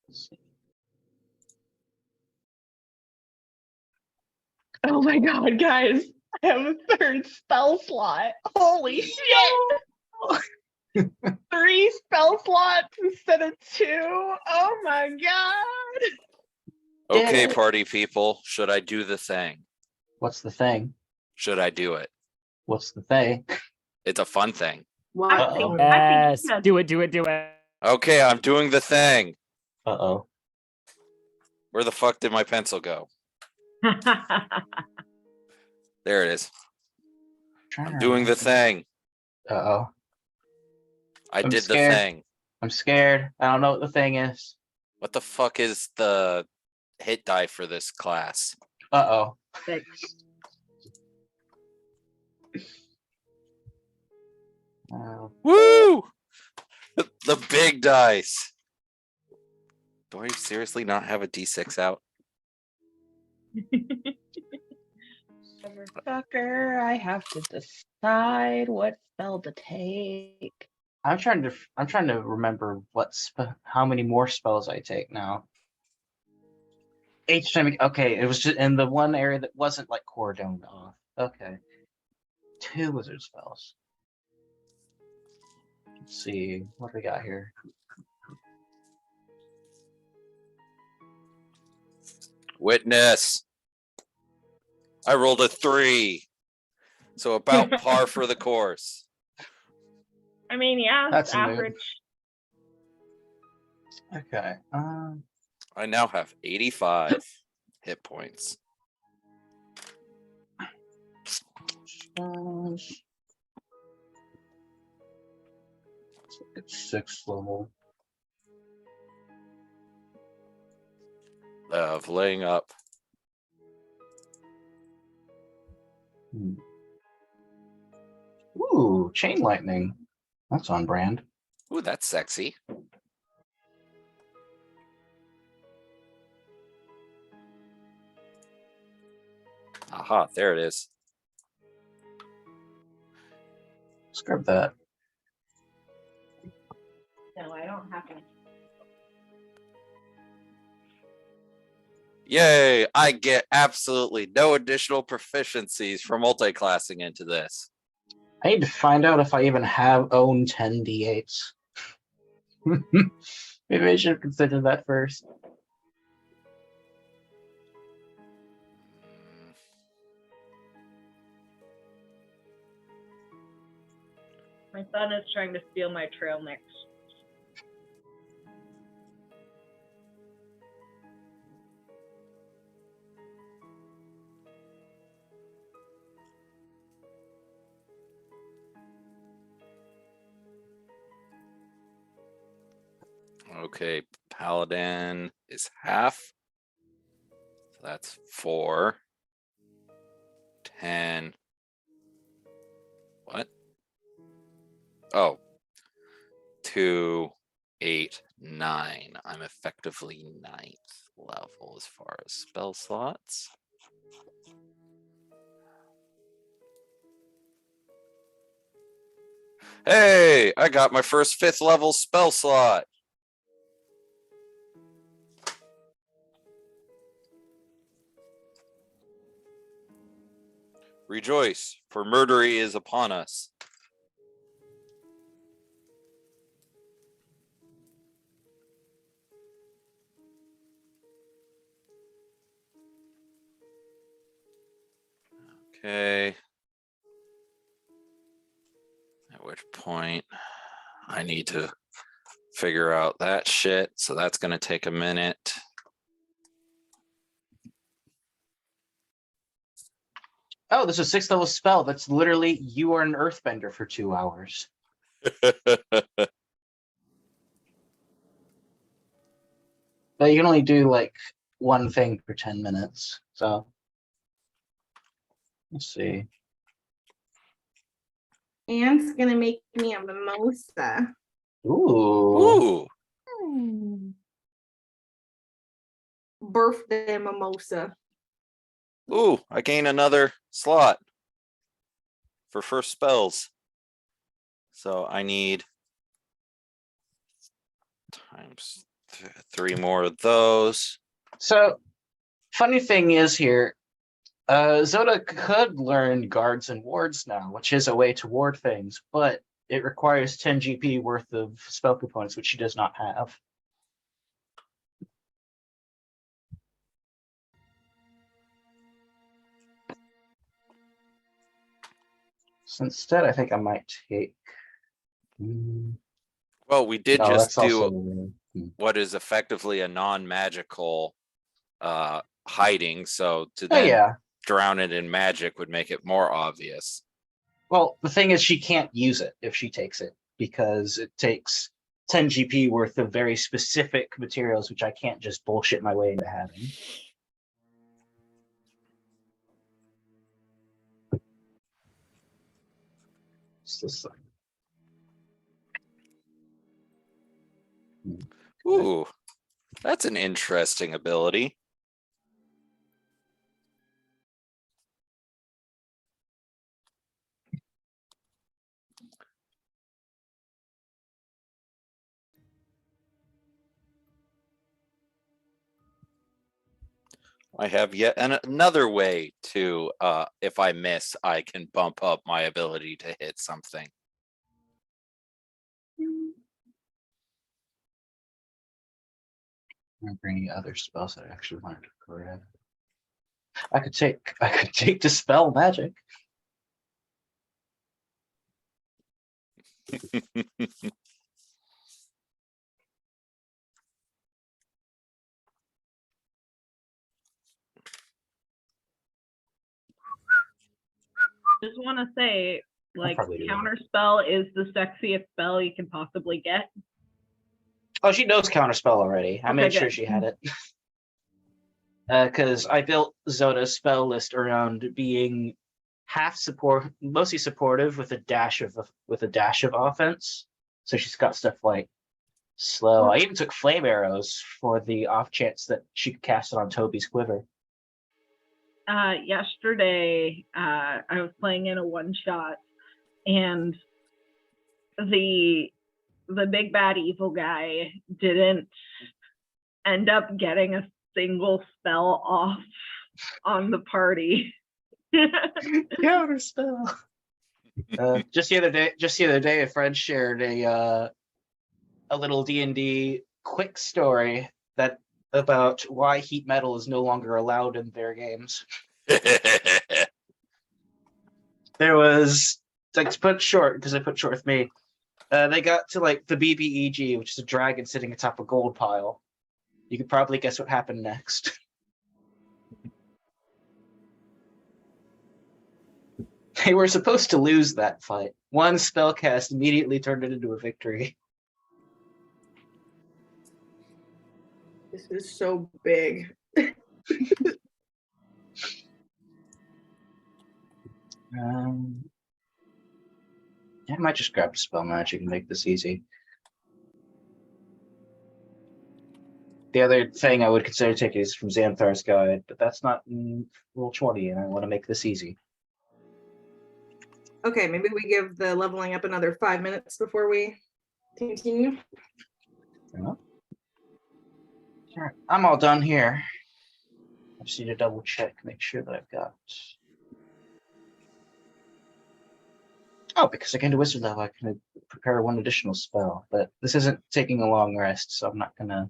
Let's see. Oh my god, guys. have a third spell slot. Holy shit! 3 spell slots instead of 2. Oh my god! Okay, it. party people, should I do the thing? What's the thing? Should I do it? What's the thing? It's a fun thing. What? I think Yes, he does. do it. Okay, I'm doing the thing. Uh-oh. Where the fuck did my pencil go? There it is. I'm doing the thing. Uh-oh. I I'm did scared. the thing. I'm scared. I don't know what the thing is. What the fuck is the hit die for this class? Uh-oh. Woo! The big dice. Do I seriously not have a D6 out? Motherfucker, I have to decide what spell to take. I'm trying to remember how many more spells I take now. Each time, okay, it was just in the one area that wasn't like cordoned off. Okay. 2 wizard spells. Let's see, what do we got here? Witness. I rolled a 3. So about par for the course. I mean, yeah, That's it's a mood. average. Okay. I now have 85 hit points. It's 6th level. Of laying up. Ooh, chain lightning. That's on brand. Ooh, that's sexy. Aha, there it is. Let's grab that. No, I don't have to. Yay, I get absolutely no additional proficiencies for multi-classing into this. I need to find out if I even own 10 d8s. Maybe I should consider that first. My son is trying to steal my trail mix. Okay, paladin is half. So that's 4. 10. What? Oh. 2, 8, 9. I'm effectively 9th level as far as spell slots. Hey, I got my first 5th level spell slot. Rejoice, for murdery is upon us. Okay. At which point I need to figure out that shit. So that's going to take a minute. Oh, there's a 6th level spell that's literally you are an earthbender for 2 hours. But you can only do like one thing for 10 minutes. So let's see. Aunt's gonna make me a mimosa. Ooh. Ooh. Birthday mimosa. Ooh, I gain another slot for first spells. So I need times 3 more of those. So funny thing is here, Zoda could learn guards and wards now, which is a way to ward things, but it requires 10 GP worth of spell components, which she does not have. So instead, I think I might take. Well, we did No, just that's also. do what is effectively a non-magical hiding, so to Oh, then yeah. drown it in magic would make it more obvious. Well, the thing is, she can't use it if she takes it because it takes 10 GP worth of very specific materials, which I can't just bullshit my way into having. What's this thing? Ooh, that's an interesting ability. I have yet another way to, if I miss, I can bump up my ability to hit something. Remember any other spells that I actually wanted to grab? I could take Dispel Magic. Just want to say, like, probably do that. counterspell is the sexiest spell you can possibly get. Oh, she knows Counterspell already. I Okay, made sure good. she had it. Because I built Zoda's spell list around being half support, mostly supportive with a dash of offense. So she's got stuff like slow. I even took flame arrows for the off chance that she could cast it on Toby's quiver. Yesterday, I was playing in a one-shot, and the big bad evil guy didn't end up getting a single spell off on the party. Counterspell. Just the other day, a friend shared a little D&D quick story about why heat metal is no longer allowed in their games. There was, like, to put short, because I put short with me, they got to like the BBEG, which is a dragon sitting atop a gold pile. You could probably guess what happened next. They were supposed to lose that fight. One spell cast immediately turned it into a victory. This is so big. I might just grab Dispel Magic and make this easy. The other thing I would consider taking is from Xanthar's Guide, but that's not in Rule 20, and I want to make this easy. Okay, maybe we give the leveling up another 5 minutes before we continue. Yeah. All right, I'm all done here. I just need to double check, make sure that I've got. Oh, because I can do Wizard level, I can prepare one additional spell, but this isn't taking a long rest, so I'm not gonna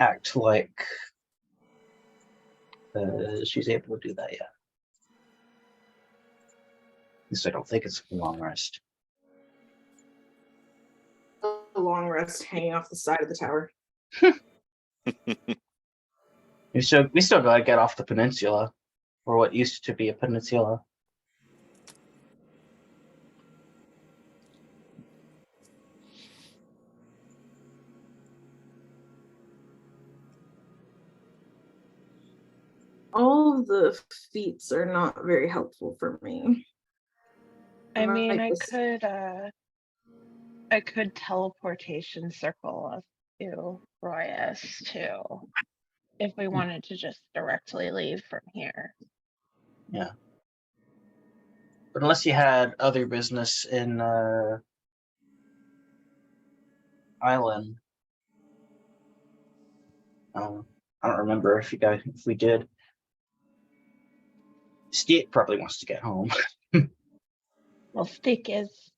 act like she's able to do that yet. At least I don't think it's a long rest. A long rest hanging off the side of the tower. We still gotta get off the peninsula, or what used to be a peninsula. All of the feats are not very helpful for me. I mean, Like I could teleportation circle us to Royis too, if we wanted to just directly leave from here. Yeah. But unless you had other business in Island. I don't remember if we did. Steve probably wants to get home. Well, Stick is.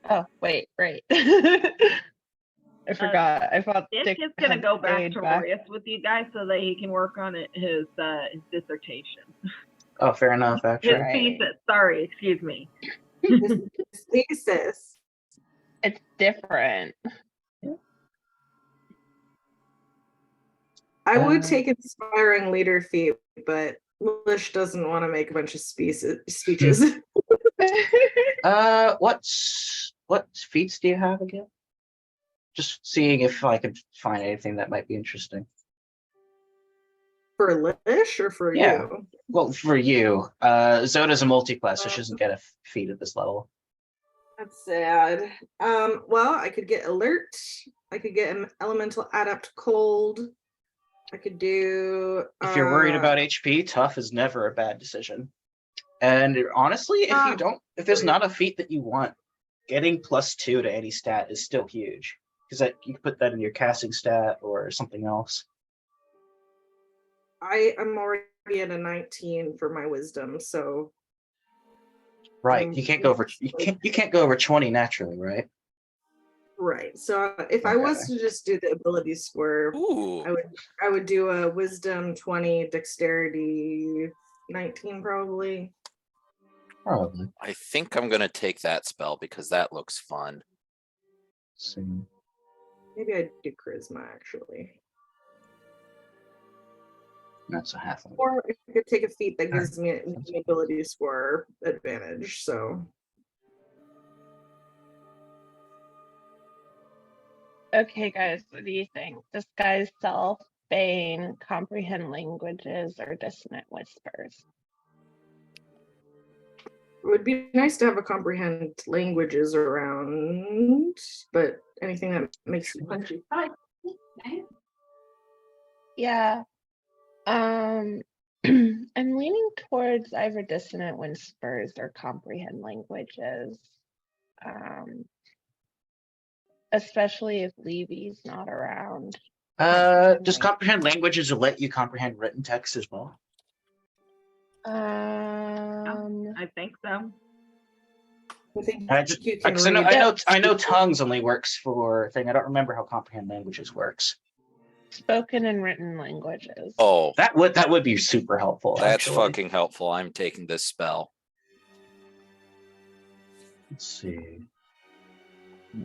Oh, wait, right. I forgot. I thought Dick Stick is gonna had go back stayed to back. Royis with you guys so that he can work on his dissertation. Oh, fair enough, His actually. Right. thesis. Sorry, excuse me. His thesis. It's different. I would take inspiring leader feat, but Lish doesn't want to make a bunch of speeches. What feats do you have again? Just seeing if I could find anything that might be interesting. For Lish or for Yeah. you? Well, for you, Zoda's a multi-class, so she doesn't get a feat at this level. That's sad. Well, I could get alert. I could get an elemental adept cold. I could do. If you're worried about HP, tough is never a bad decision. And honestly, if there's not a feat that you want, getting +2 to any stat is still huge, because you can put that in your casting stat or something else. I'm already at a 19 for my wisdom, so. Right, you can't go over 20 naturally, right? Right. So if I was to just do the ability square, Ooh. I would do a wisdom 20, dexterity 19 probably. Probably. I think I'm gonna take that spell because that looks fun. Let's see. Maybe I'd do charisma actually. That's a half. Or I could take a feat that gives me an ability score advantage. So Okay, guys, what do you think? Disguise self, Bane, comprehend languages, or dissonant whispers? it would be nice to have a comprehend languages around, but anything that makes you punchy. Yeah. I'm leaning towards either dissonant whispers or comprehend languages. Especially if Levy's not around. Does comprehend languages let you comprehend written text as well? I think so. I think I just you can because read. I know tongues only works for thing. I don't remember how comprehend languages works. Spoken and written languages. Oh, That would be super helpful. that's actually. fucking helpful. I'm taking this spell. Let's see.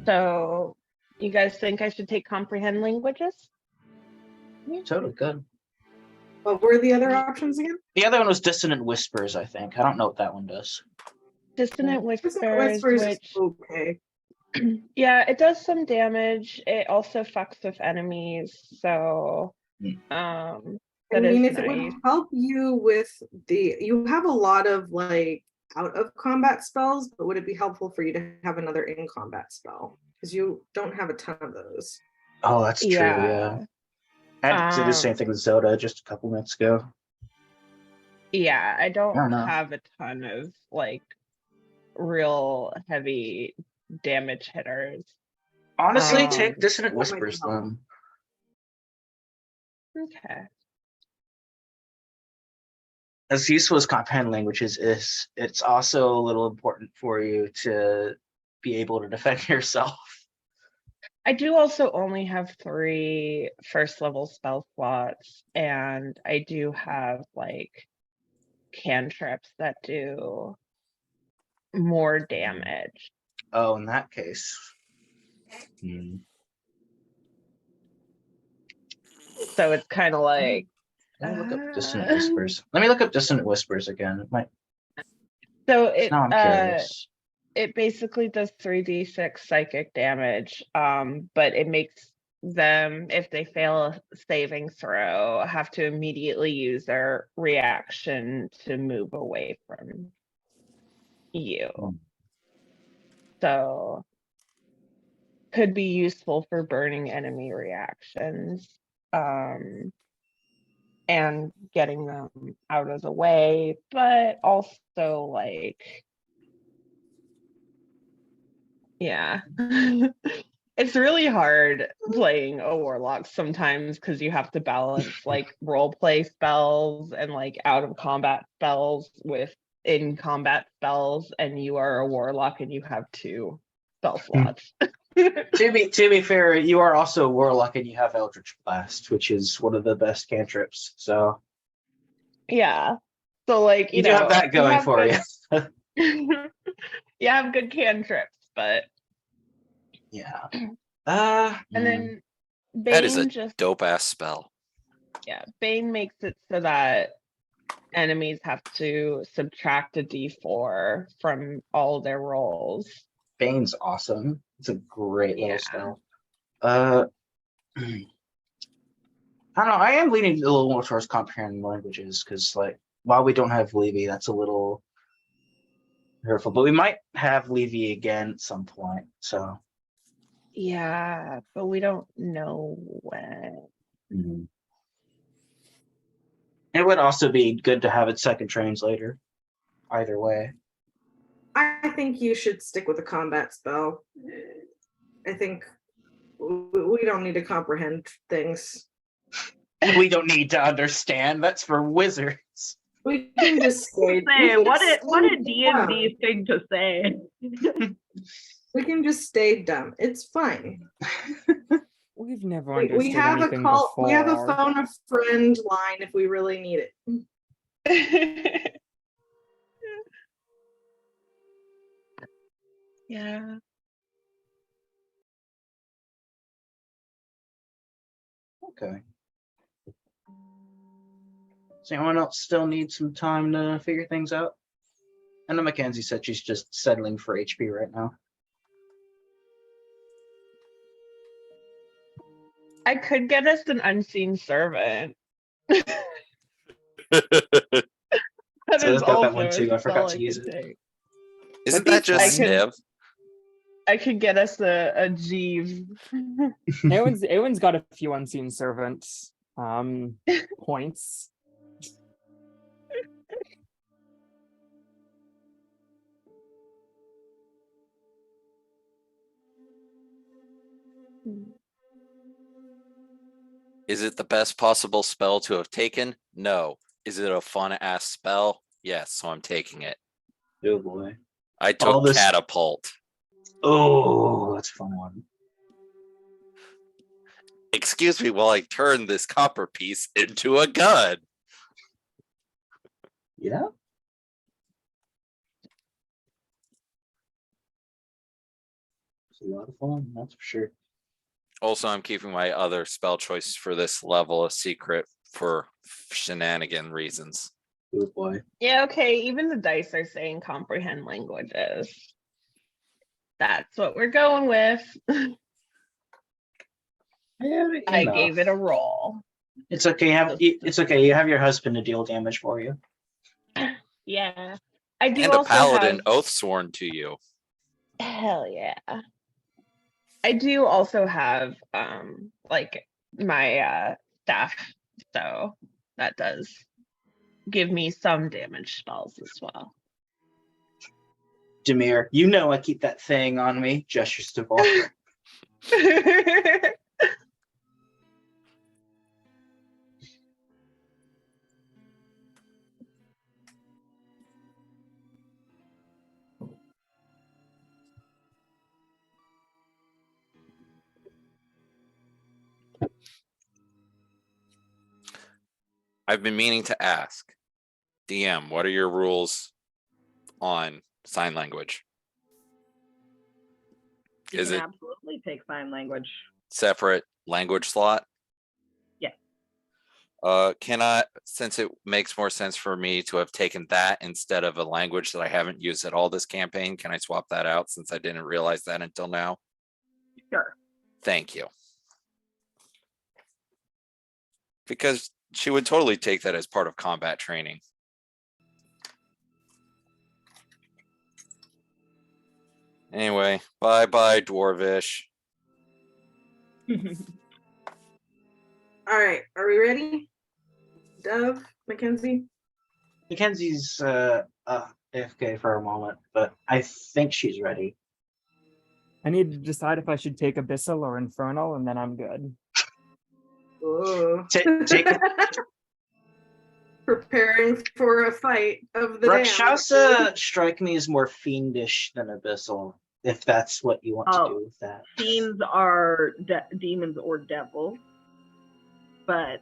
So, you guys think I should take comprehend languages? Yeah, totally good. What were the other options again? The other one was dissonant whispers, I think. I don't know what that one does. Dissonant whispers, Whispers is which okay. yeah, it does some damage. It also fucks with enemies, so I that mean, is if it would nice. help you with you have a lot of like out of combat spells, but would it be helpful for you to have another in combat spell? Because you don't have a ton of those. Oh, that's true. Yeah. I had to do the same thing with Zoda just a couple minutes ago. Yeah, I don't Fair enough. have a ton of like real heavy damage hitters. Honestly, take dissonant that might be whispers helpful. then. Okay. As useful as comprehend languages is, it's also a little important for you to be able to defend yourself. I do also only have 3 first level spell slots, and I do have like cantrips that do more damage. Oh, in that case. So it's kind of like Let me look up dissonant whispers. Let me look up dissonant whispers again. It might. So Now I'm curious. it basically does 3d6 psychic damage, but it makes them, if they fail a saving throw, have to immediately use their reaction to move away from you. So could be useful for burning enemy reactions, and getting them out of the way, but also like, yeah. It's really hard playing a warlock sometimes because you have to balance like role play spells and like out of combat spells with in combat spells, and you are a warlock and you have 2 spell slots. To be fair, you are also a warlock and you have Eldritch Blast, which is one of the best cantrips. So Yeah. So like you do have that going for you. You have good cantrips, but Yeah. and then That is a Bane just dope ass spell. yeah, Bane makes it so that enemies have to subtract a d4 from all their rolls. Bane's awesome. It's a great Yeah. little spell. I don't know. I am leaning a little more towards comprehend languages because, like, while we don't have Levy, that's a little hurtful. But we might have Levy again at some point. So Yeah, but we don't know when. it would also be good to have a second translator. Either way, I think you should stick with a combat spell. I think we don't need to comprehend things. we don't need to understand. That's for wizards. We can just stay. Say, what a D&D thing to say. We can just stay dumb. It's fine. We've never understood We have a anything call. before. We have a phone a friend line if we really need it. Yeah. Okay. Does anyone else still need some time to figure things out? I know Mackenzie said she's just settling for HP right now. I could get us an unseen servant. That So is I've got that also one too. a I forgot spell to use could it. take. Isn't That'd that be just fun. Sniv? I could get us a Jeeves. Eowyn's got a few unseen servants points. Is it the best possible spell to have taken? No. Is it a fun ass spell? Yes, so I'm taking it. Oh boy. I All took this- catapult. Oh, that's a fun one. Excuse me while I turn this copper piece into a gun. Yeah. It's a lot of fun, that's for sure. Also, I'm keeping my other spell choice for this level a secret for shenanigan reasons. Oh boy. Yeah, okay. Even the dice are saying comprehend languages. That's what we're going with. I gave it a roll. It's okay. It's okay. You have your husband to deal damage for you. Yeah. I do And a also paladin have... oath sworn to you. Hell yeah. I do also have like my staff, so that does give me some damage spells as well. Demir, you know I keep that thing on me. Gestures to Vol. I've been meaning to ask, DM, what are your rules on sign language? You Is can it absolutely take sign language. separate language slot? Yes. Can I, since it makes more sense for me to have taken that instead of a language that I haven't used at all this campaign, can I swap that out since I didn't realize that until now? Sure. Thank you. Because she would totally take that as part of combat training. Anyway, bye-bye, Dwarvish. All right, are we ready? Dove, Mackenzie? Mackenzie's AFK for a moment, but I think she's ready. I need to decide if I should take Abyssal or Infernal, and then I'm good. Oh. Take Preparing for a fight of the damned. Rakshasa strike me as more fiendish than Abyssal, if that's what you want to do with that. Fiends are demons or devils, but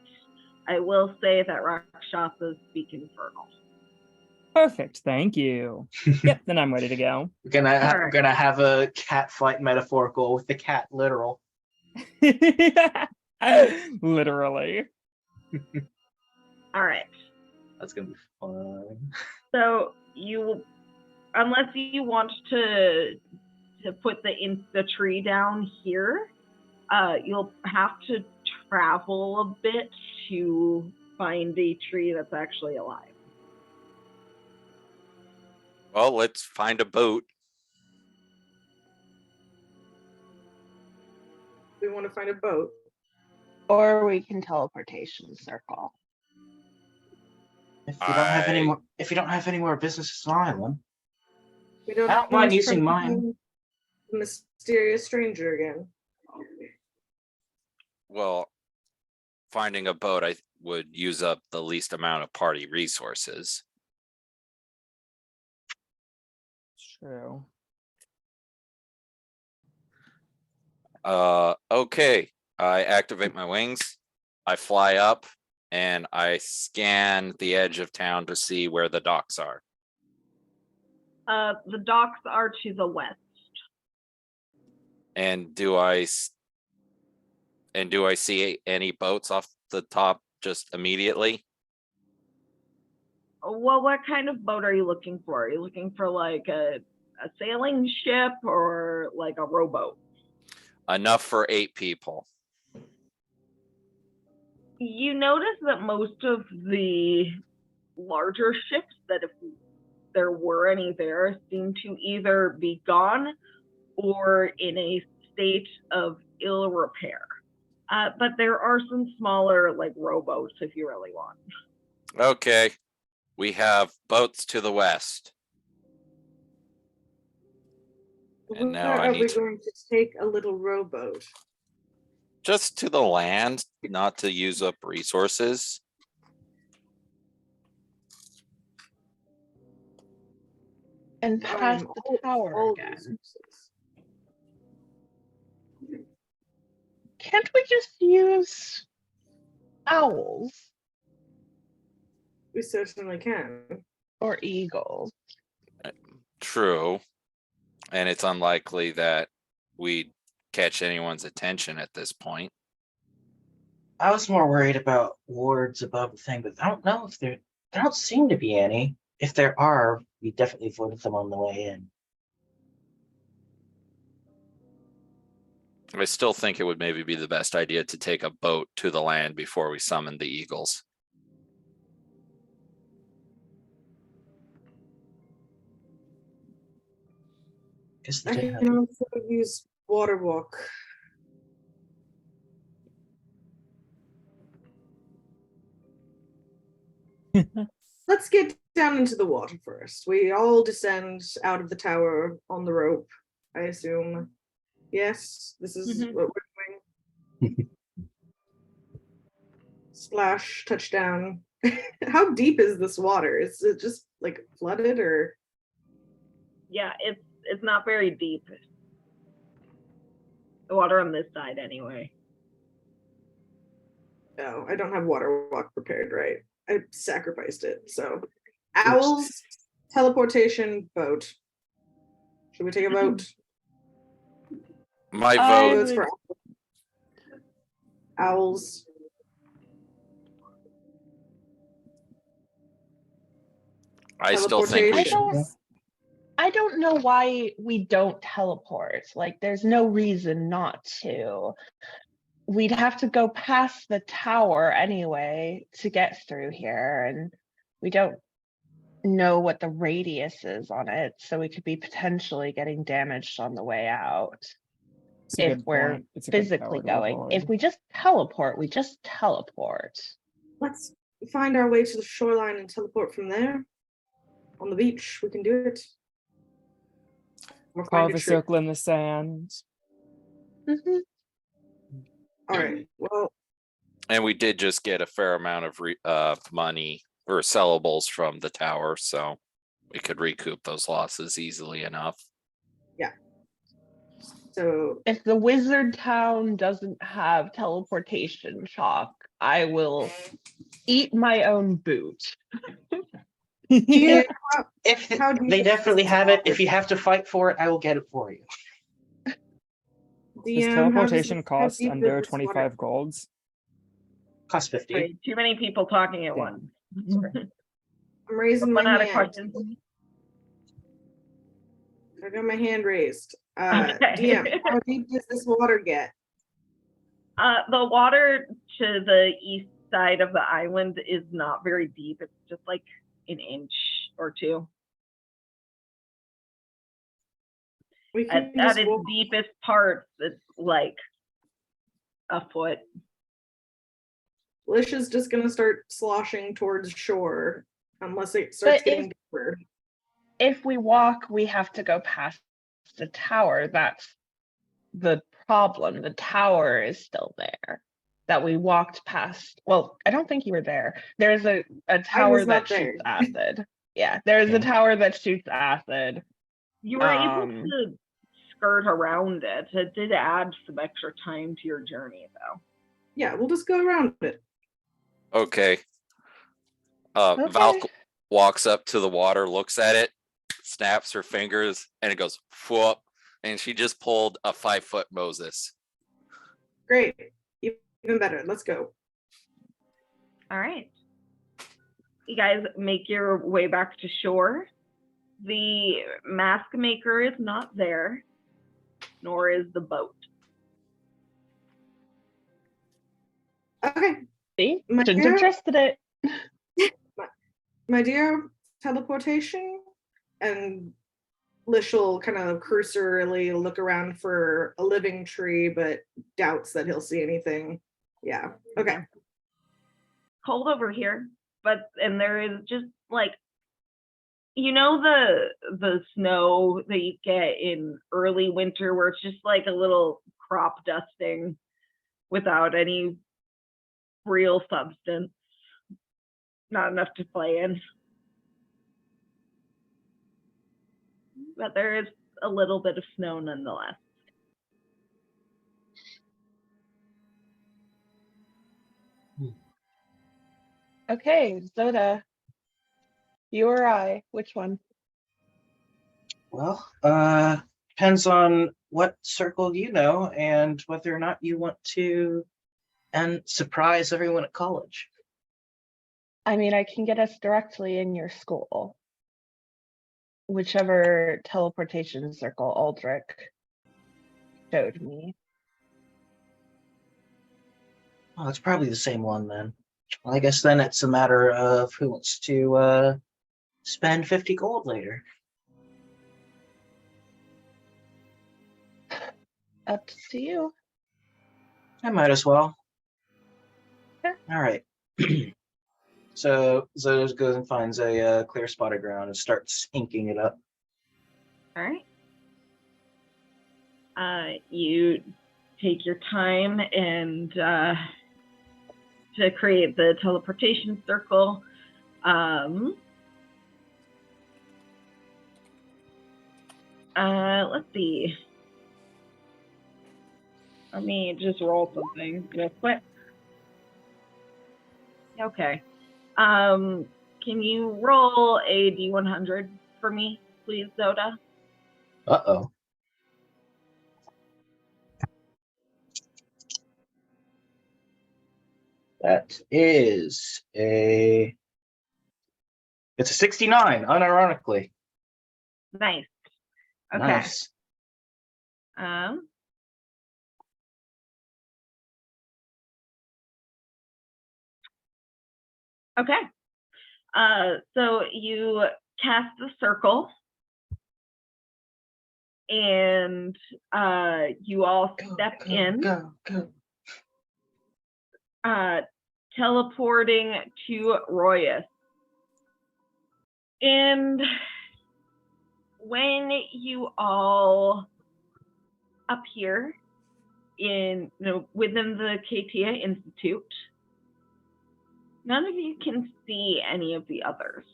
I will say that Rakshasas speak Infernal. Perfect, thank you. Yep, then I'm ready to go. We're gonna have a cat fight metaphorical with the cat literal. Literally. All right. That's gonna be fun. So you, unless you want to put the tree down here, you'll have to travel a bit to find a tree that's actually alive. Well, let's find a boat. We want to find a boat. Or we can teleportation circle. If you don't have any more, if you don't have any more businesses on island, We don't I don't mind want to using find mine. the mysterious stranger again. Well, finding a boat, I would use up the least amount of party resources. True. Okay. I activate my wings. I fly up and I scan the edge of town to see where the docks are. The docks are to the west. And do I see any boats off the top just immediately? Well, what kind of boat are you looking for? Are you looking for like a sailing ship or like a rowboat? Enough for 8 people. You notice that most of the larger ships, that if there were any there, seem to either be gone or in a state of ill repair. But there are some smaller like rowboats if you really want. Okay. We have boats to the west. And now Where I are we need to going to take a little rowboat? just to the land, not to use up resources. And past the tower all again. resources. Can't we just use owls We certainly can. or eagles? True. And it's unlikely that we'd catch anyone's attention at this point. I was more worried about wards above the thing, but I don't know if there don't seem to be any. If there are, we definitely avoided them on the way in. I still think it would maybe be the best idea to take a boat to the land before we summon the eagles. Because I they can also use water walk. Let's get down into the water first. We all descend out of the tower on the rope, I assume. Yes, this is what we're doing. Splash, touchdown. How deep is this water? Is it just like flooded or? Yeah, it's not very deep. The water on this side anyway. No, I don't have water walk prepared, right? I sacrificed it. So owls, teleportation, boat. Should we take a vote? My I vote, Votes for owls. I still think we teleportation. should. I don't know why we don't teleport. Like, there's no reason not to. We'd have to go past the tower anyway to get through here, and we don't know what the radius is on it, so we could be potentially getting damaged on the way out. It's a If good we're point. It's a good physically tower to going. avoid. If we just teleport, we just teleport. Let's find our way to the shoreline and teleport from there. On the beach, we can do it. We'll find Carve a a tree. circle in the sand. Mhm. All right. Well, And we did just get a fair amount of money or sellables from the tower, so we could recoup those losses easily enough. so If the wizard town doesn't have teleportation chalk, I will eat my own boot. yeah, If How do you they think definitely this have it, works? if you have to fight for it, I will get it for you. Does DM, teleportation how cost deep is under this 25 golds? Cost 50. Wait, too many people talking at once. I'm raising my One out of hand. questions. I got my hand raised. Okay. DM, how deep does this water get? The water to the east side of the island is not very deep. It's just like an inch or two. We At can just its walk. deepest parts, it's like a foot. Lisha's just gonna start sloshing towards shore unless it starts But getting deeper. If we walk, we have to go past the tower. That's the problem. The tower is still there that we walked past. Well, I don't think you were there. There's a tower not that shoots there. acid. Yeah, there's a Okay. tower that shoots acid. You were able Um, to skirt around it. It did add some extra time to your journey, though. Yeah, we'll just go around it. Okay. Okay. Valk walks up to the water, looks at it, snaps her fingers, and it goes whoop. And she just pulled a 5-foot Moses. Great. Even better. Let's go. All right. You guys make your way back to shore. The mask maker is not there, nor is the boat. Okay. See, My shouldn't have dear- trusted it. My dear, teleportation, and Lish will kind of cursorily look around for a living tree, but doubts that he'll see anything. Yeah. Okay. Cold over here, and there is just like, you know, the snow that you get in early winter where it's just like a little crop dusting without any real substance, not enough to play in. But there is a little bit of snow nonetheless. Okay, Zoda. You or I? Which one? Well, depends on what circle you know and whether or not you want to and surprise everyone at college. I mean, I can get us directly in your school. Whichever teleportation circle Aldrich showed me. Oh, it's probably the same one then. Well, I guess then it's a matter of who wants to spend 50 gold later. Up to you. I might as well. Sure. All right. So Zoe goes and finds a clear spot of ground and starts inking it up. All right. You take your time and to create the teleportation circle. Let's see. Let me just roll something real quick. Okay. Can you roll a D100 for me, please, Zoda? Uh-oh. That is it's a 69, unironically. Nice. Okay. Nice. Okay. So you cast the circle, and you all step in, teleporting to Royis. And when you all appear within the Katia Institute, none of you can see any of the others.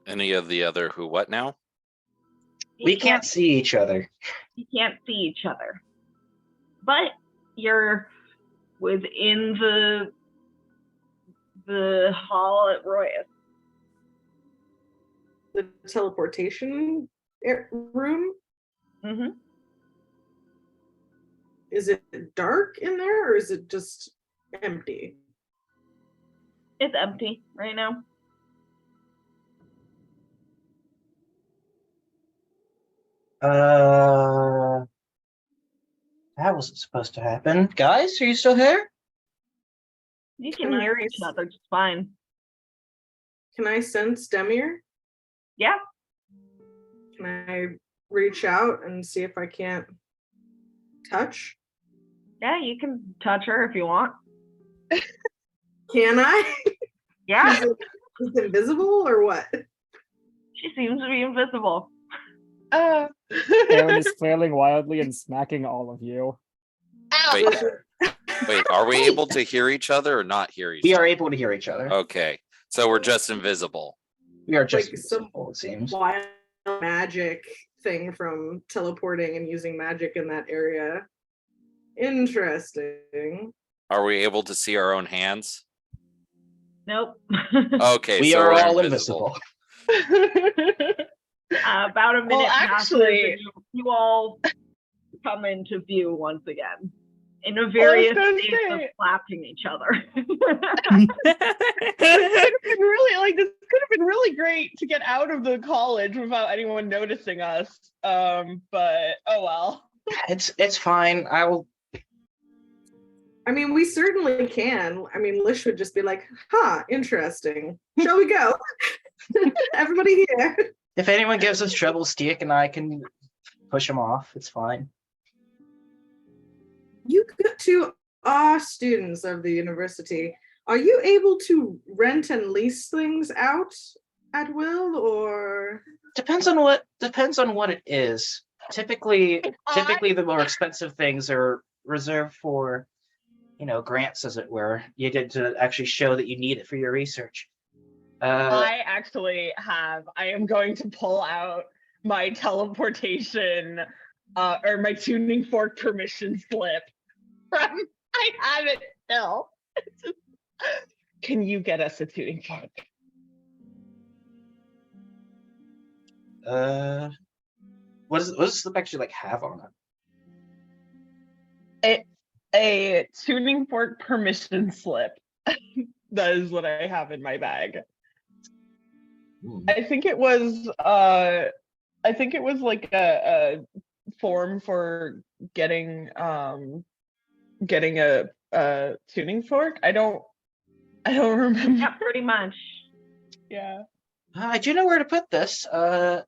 Any of the other who what now? We can't see each other. You can't see each other. But you're within the hall at Royis. The teleportation room? Mm-hmm. Is it dark in there or is it just empty? It's empty right now. That wasn't supposed to happen. Guys, are you still here? You can hear each other just fine. Can I sense Demir? Yeah. Can I reach out and see if I can't touch? Yeah, you can touch her if you want. Can I? Yeah. Is it invisible or what? She seems to be invisible. Aaron is flailing wildly and smacking all of you. Wait, are we able to hear each other or not hear each We other? are able to hear each other. Okay, so we're just invisible. We are just Like some invisible, it seems. wild magic thing from teleporting and using magic in that area. Interesting. Are we able to see our own hands? Nope. Okay, We so are we're all invisible. About a minute Well, passes actually- and you all come into view once again in a various gonna states of say- slapping each other. This could have been really great to get out of the college without anyone noticing us. But oh well. It's fine. I mean, we certainly can. I mean, Lish would just be like, interesting. Shall we go? Everybody here. If anyone gives us trouble, Stiek and I can push them off. It's fine. You two are students of the university. Are you able to rent and lease things out at will, or? Depends on what it is. Typically the more expensive things are reserved for, grants, as it were. You get to actually show that you need it for your research. I am going to pull out my teleportation or my tuning fork permission slip. I have it still. Can you get us a tuning fork? What does the slip actually have on it? A tuning fork permission slip. That is what I have in my bag. I think it was like a form for getting a tuning fork. I don't remember. Yeah, pretty much. Yeah. I do know where to put this. I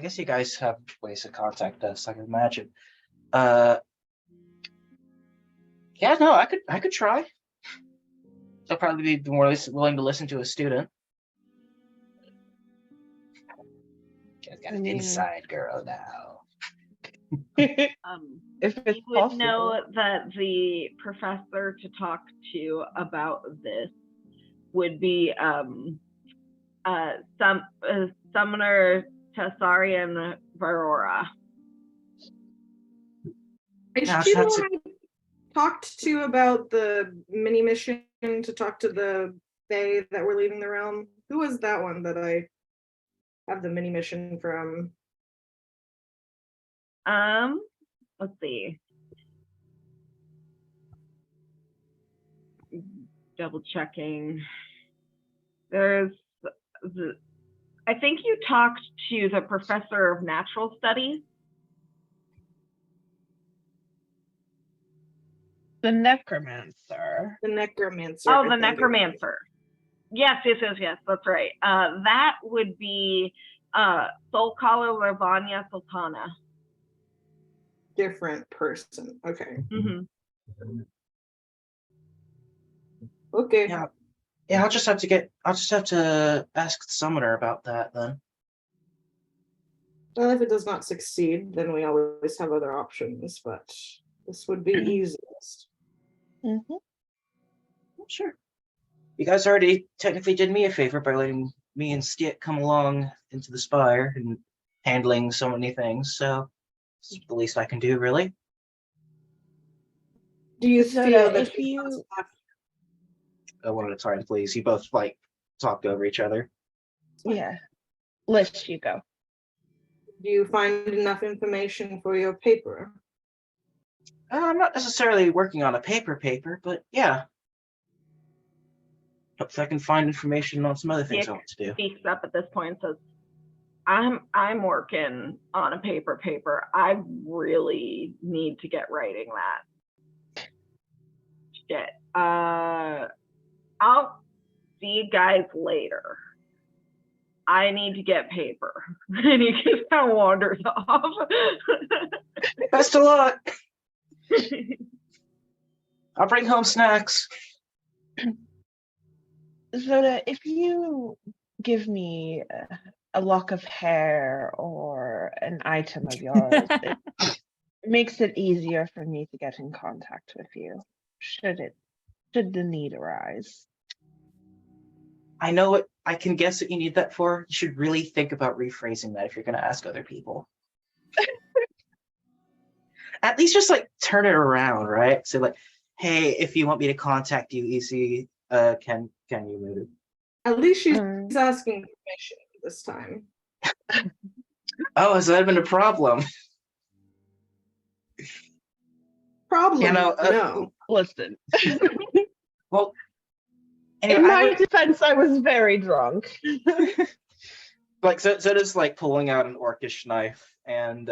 guess you guys have ways to contact us, I can imagine. Yeah, no, I could try. I'll probably be more willing to listen to a student. Got an inside girl now. If it's You would possible. know that the professor to talk to about this would be Summoner Tessarian Varora. Is Gosh, she the that's one I talked to about the mini mission to talk to the Fae that were leaving the realm? Who was that one that I have the mini mission from? Let's see. Double checking. I think you talked to the professor of natural studies. The necromancer. The necromancer. Oh, I the think it was. necromancer. Yes, that's right. That would be Solkala Ravanya Sultana. Different person. Okay. Mm-hmm. Okay. Yeah. Yeah, I'll just have to ask the summoner about that then. Well, if it does not succeed, then we always have other options, but this would be easiest. Mhm. Sure. You guys already technically did me a favor by letting me and Stiet come along into the spire and handling so many things, so this is the least I can do, really. Do you So feel that that if you One at a time, please. You both like talked over each other. yeah, let you go. do you find enough information for your paper? I'm not necessarily working on a paper, but yeah. Hopefully I can find information on some other things I want to do. Speaks up at this point and says, I'm working on a paper. I really need to get writing that. Shit. I'll see you guys later. I need to get paper. And he just kind of wanders off. Best of luck. I'll bring home snacks. Zoda, if you give me a lock of hair or an item of yours, it makes it easier for me to get in contact with you, should the need arise. I know what I can guess what you need that for. You should really think about rephrasing that if you're going to ask other people. At least just like turn it around, right? So like, hey, if you want me to contact you, easy, can you move it? At least she's asking information this time. Oh, has that been a problem? Problem? No. Listen, Well, anyway, in my defense, I was very drunk. Like so does like pulling out an orcish knife and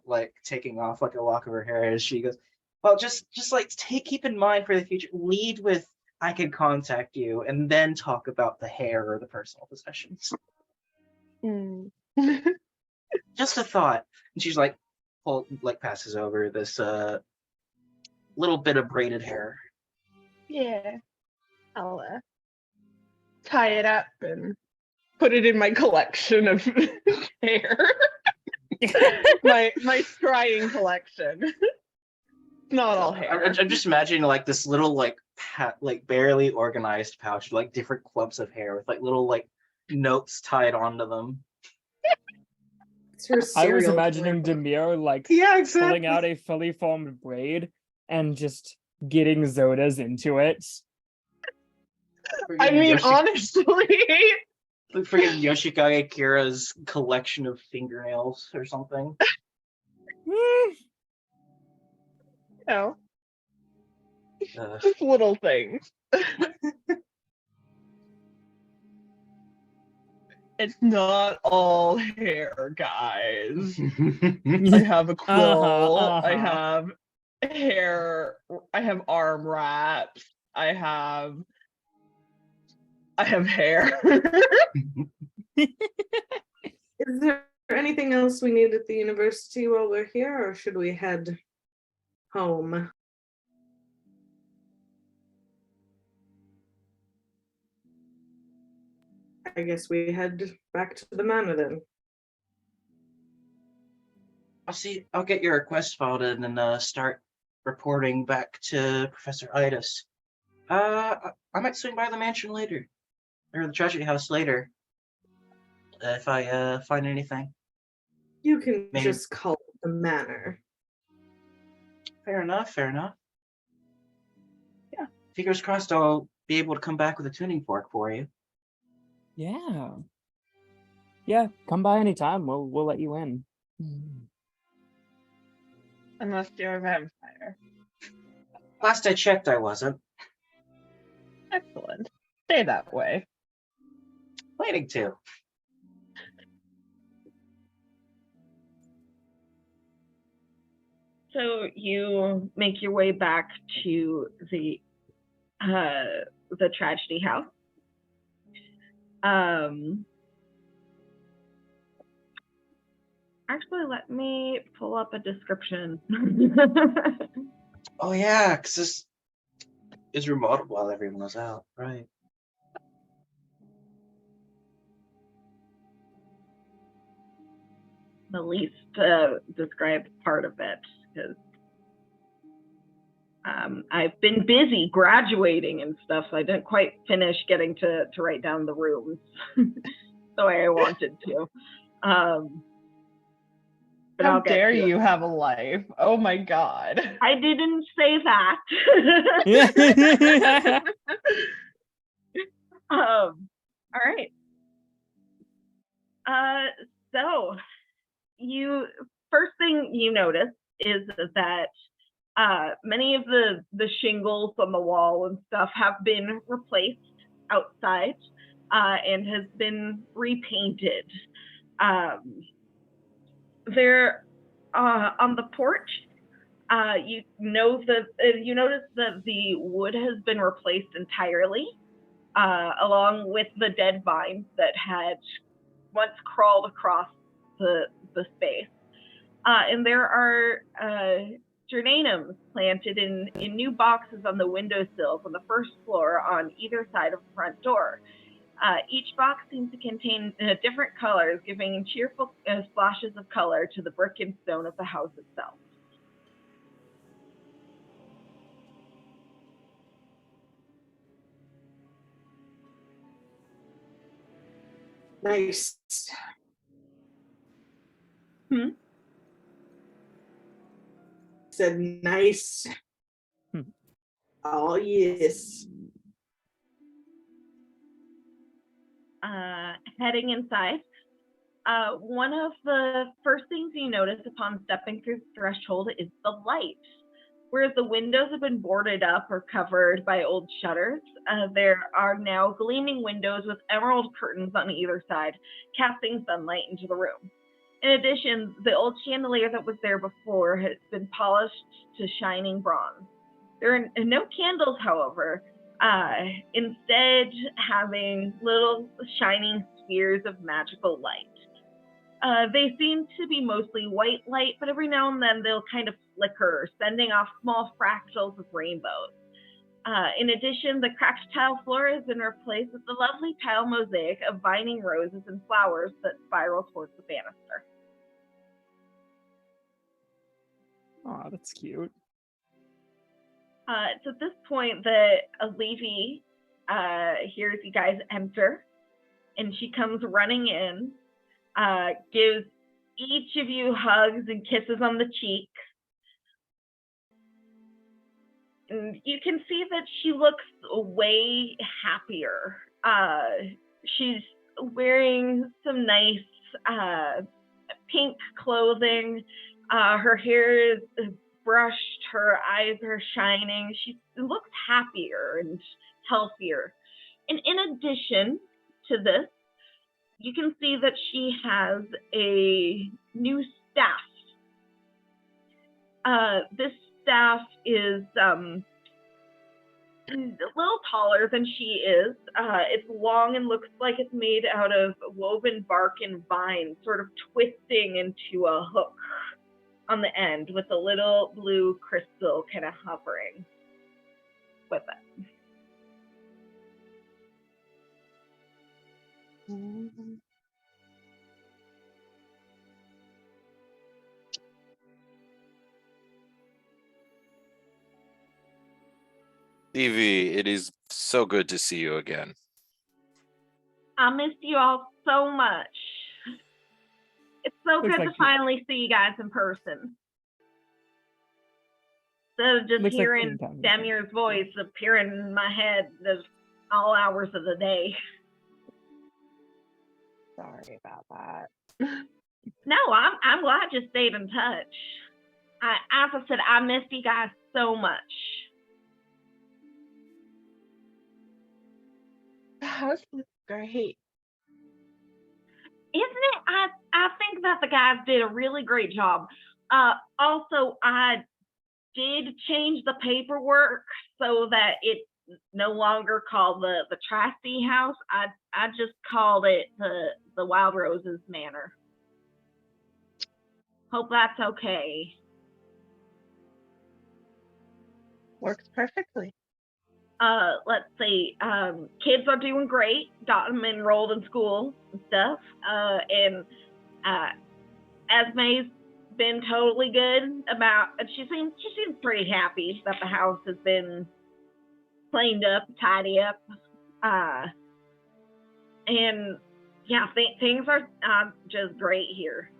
like taking off like a lock of her hair as she goes, well, just like keep in mind for the future, lead with I can contact you and then talk about the hair or the personal possessions. Just a thought. And she's like passes over this little bit of braided hair. Yeah, I'll tie it up and put it in my collection of hair. my scrying collection. Not all hair. I'm just imagining like this little like barely organized pouch, like different clumps of hair with like little like notes tied onto them. I was imagining Demir like pulling out a fully formed braid and just getting Zoda's into it. I mean, honestly. Freaking Yoshikage Kira's collection of fingernails or something. No. Just little things. It's not all hair, guys. I have a quill. I have hair. I have arm wraps. I have hair. Is there anything else we need at the university while we're here, or should we head home? I guess we head back to the manor then. I'll get your request filed in and start reporting back to Professor Itis. I might swing by the mansion later. Or the tragedy house later. If I find anything. You can just call it the manor. Fair enough. Yeah. Fingers crossed I'll be able to come back with a tuning fork for you. Yeah, come by anytime. We'll let you in. Unless you're a vampire. Last I checked, I wasn't. Excellent. Stay that way. Planning to. So you make your way back to the tragedy house. Actually, let me pull up a description. Oh yeah, because this is remodeled while everyone was out, right? the least described part of it, because I've been busy graduating and stuff, so I didn't quite finish getting to write down the rooms the way I wanted to. But How I'll get dare to it. you have a life? Oh my god. I didn't say that. All right. So first thing you notice is that many of the shingles on the wall and stuff have been replaced outside and has been repainted. There on the porch, you notice that the wood has been replaced entirely, along with the dead vines that had once crawled across the space. And there are geraniums planted in new boxes on the windowsills on the first floor on either side of the front door. Each box seems to contain different colors, giving cheerful splashes of color to the brick and stone of the house itself. Nice. Said nice. Oh, yes. Heading inside, one of the first things you notice upon stepping through the threshold is the light. Whereas the windows have been boarded up or covered by old shutters, there are now gleaming windows with emerald curtains on either side, casting sunlight into the room. In addition, the old chandelier that was there before has been polished to shining bronze. There are no candles, however, instead having little shining spheres of magical light. They seem to be mostly white light, but every now and then they'll kind of flicker, sending off small fractals of rainbows. In addition, the cracked tile floor has been replaced with the lovely tile mosaic of vining roses and flowers that spiral towards the banister. Oh, that's cute. It's at this point that Levy hears you guys enter, and she comes running in, gives each of you hugs and kisses on the cheek. And you can see that she looks way happier. She's wearing some nice pink clothing. Her hair is brushed, her eyes are shining. She looks happier and healthier. And in addition to this, you can see that she has a new staff. This staff is a little taller than she is. It's long and looks like it's made out of woven bark and vines, sort of twisting into a hook on the end with a little blue crystal kind of hovering with it. Evie, it is so good to see you again. I missed you all so much. It's so Looks good like to finally see you guys in person. Instead of just Looks like hearing King Tom. Damir's voice appearing in my head at all hours of the day. Sorry about that. No, I'm glad you stayed in touch. As I said, I missed you guys so much. The house looks great. Isn't it? I think that the guys did a really great job. Also, I did change the paperwork so that it's no longer called the Trusty House. I just called it the Wild Roses Manor. Hope that's okay. Works perfectly. Let's see. Kids are doing great. Got them enrolled in school and stuff. And Esme's been totally good about, she seems pretty happy that the house has been cleaned up, tidy up, and yeah, things are just great here.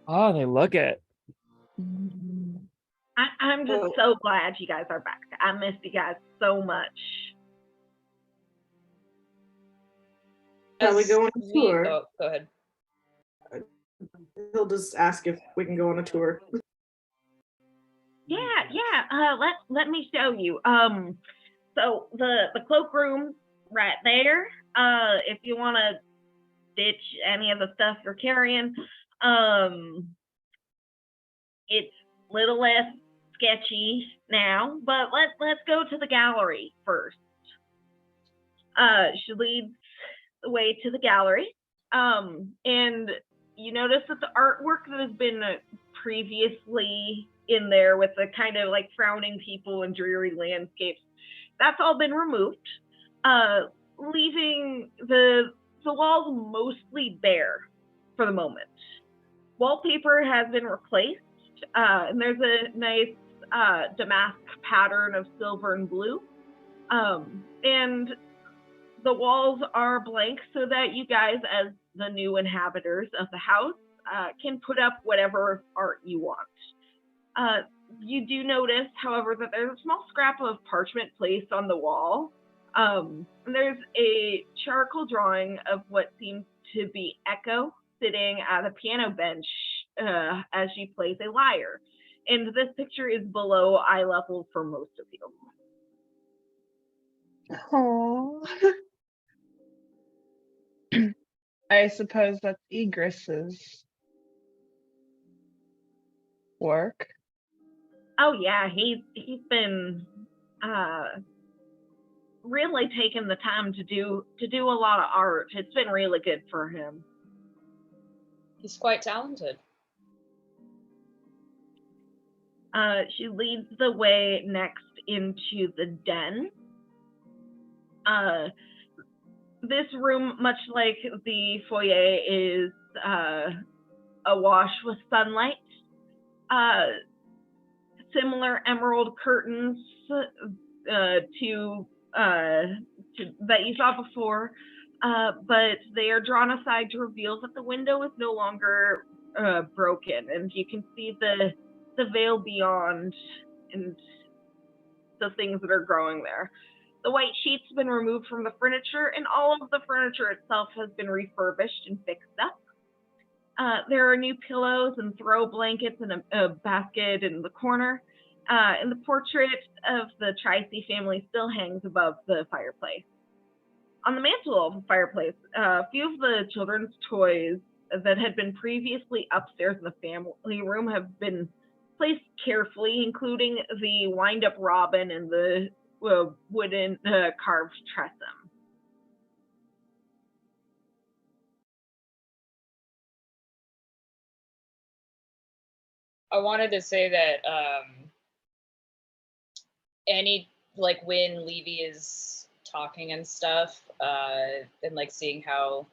Oh, they look it. I'm just so glad you guys are back. I missed you guys so much. Shall we go on a tour? Oh, go ahead. He'll just ask if we can go on a tour. Yeah. Let me show you. So the cloakroom right there. If you want to ditch any of the stuff you're carrying, it's a little less sketchy now. But let's go to the gallery first. She leads the way to the gallery, and you notice that the artwork that has been previously in there with the kind of like frowning people and dreary landscapes, that's all been removed, leaving the walls mostly bare for the moment. Wallpaper has been replaced, and there's a nice damask pattern of silver and blue, and the walls are blank so that you guys, as the new inhabitants of the house, can put up whatever art you want. You do notice, however, that there's a small scrap of parchment placed on the wall. And there's a charcoal drawing of what seems to be Echo sitting at a piano bench as she plays a lyre. And this picture is below eye level for most of you. Aww. I suppose that's Egris's work. Oh yeah, he's been really taking the time to do a lot of art. It's been really good for him. He's quite talented. She leads the way next into the den. This room, much like the foyer, is awash with sunlight. Similar emerald curtains to that you saw before, but they are drawn aside to reveal that the window is no longer broken, and you can see the veil beyond and the things that are growing there. The white sheet's been removed from the furniture, and all of the furniture itself has been refurbished and fixed up. There are new pillows and throw blankets and a basket in the corner. And the portrait of the Tricey family still hangs above the fireplace. On the mantle of the fireplace, a few of the children's toys that had been previously upstairs in the family room have been placed carefully, including the wind-up robin and the wooden carved tressum. I wanted to say that when Levy is talking and stuff, and like seeing how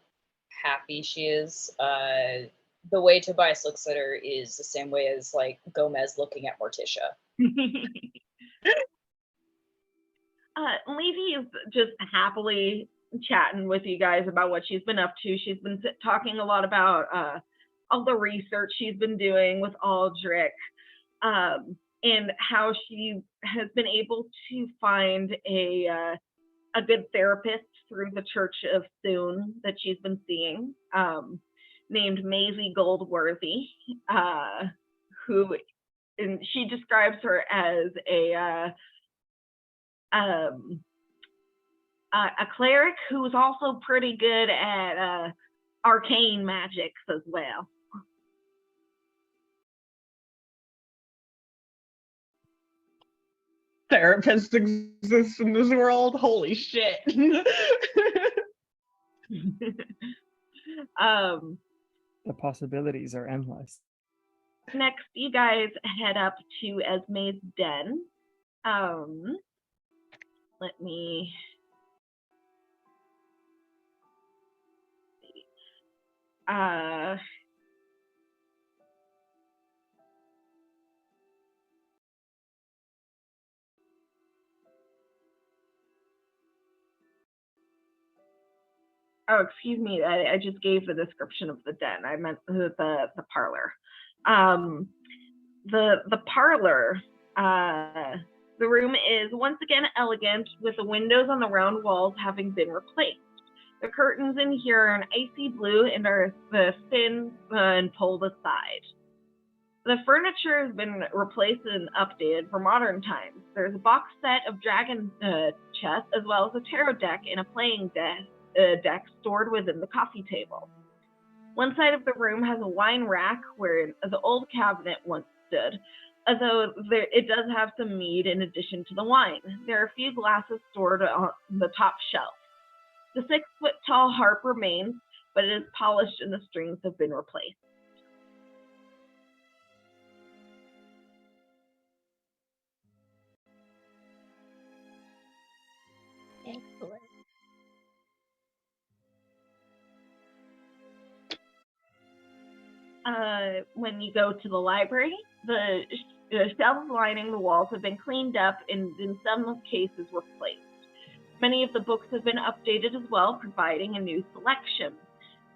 happy she is, the way Tobias looks at her is the same way as like Gomez looking at Morticia. Levy is just happily chatting with you guys about what she's been up to. She's been talking a lot about all the research she's been doing with Aldrich, and how she has been able to find a good therapist through the Church of Thune that she's been seeing, named Maisie Goldworthy, who, and she describes her as a cleric who's also pretty good at arcane magics as well. Therapists exist in this world? Holy shit. The possibilities are endless. Next, you guys head up to Esme's den. Let me Oh, excuse me. I just gave the description of the den. I meant the parlor. The parlor. The room is once again elegant, with the windows on the round walls having been replaced. The curtains in here are an icy blue and are thin and pulled aside. The furniture has been replaced and updated for modern times. There's a box set of dragon chests, as well as a tarot deck and a playing deck stored within the coffee table. One side of the room has a wine rack where the old cabinet once stood, although it does have some mead in addition to the wine. There are a few glasses stored on the top shelf. The 6-foot-tall harp remains, but it is polished and the strings have been replaced. Excellent. When you go to the library, the shelves lining the walls have been cleaned up and in some cases replaced. Many of the books have been updated as well, providing a new selection.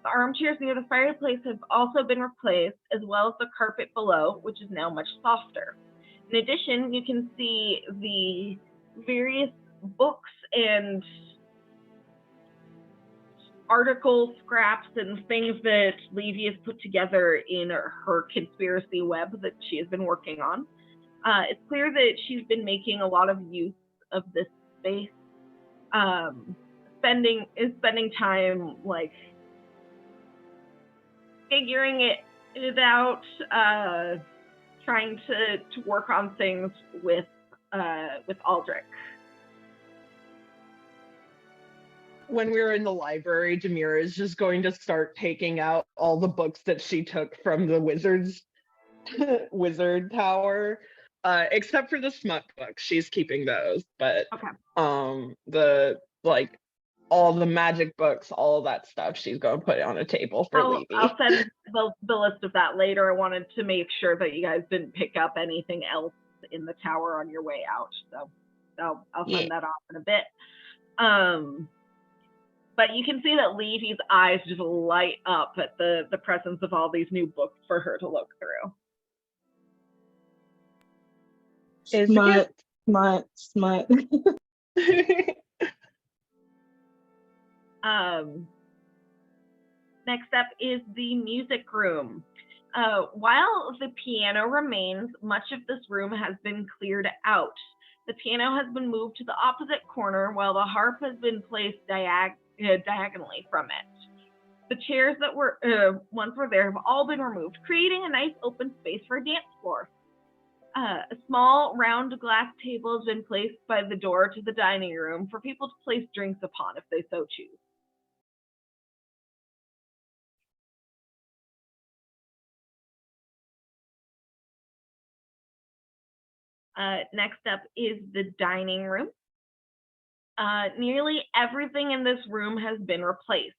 The armchairs near the fireplace have also been replaced, as well as the carpet below, which is now much softer. In addition, you can see the various books and article scraps and things that Levy has put together in her conspiracy web that she has been working on. It's clear that she's been making a lot of use of this space, spending time like figuring it out, trying to work on things with Aldrich. When we were in the library, Demira is just going to start taking out all the books that she took from the wizard tower, except for the smut books. She's keeping those, but okay. The all the magic books, all of that stuff, she's going to put it on a table for Levy. I'll send the list of that later. I wanted to make sure that you guys didn't pick up anything else in the tower on your way out, so I'll send that off in a bit. But you can see that Levy's eyes just light up at the presence of all these new books for her to look through. Smut. Next up is the music room. While the piano remains, much of this room has been cleared out. The piano has been moved to the opposite corner, while the harp has been placed diagonally from it. The chairs that were once were there have all been removed, creating a nice open space for a dance floor. A small round glass table has been placed by the door to the dining room for people to place drinks upon if they so choose. Next up is the dining room. Nearly everything in this room has been replaced.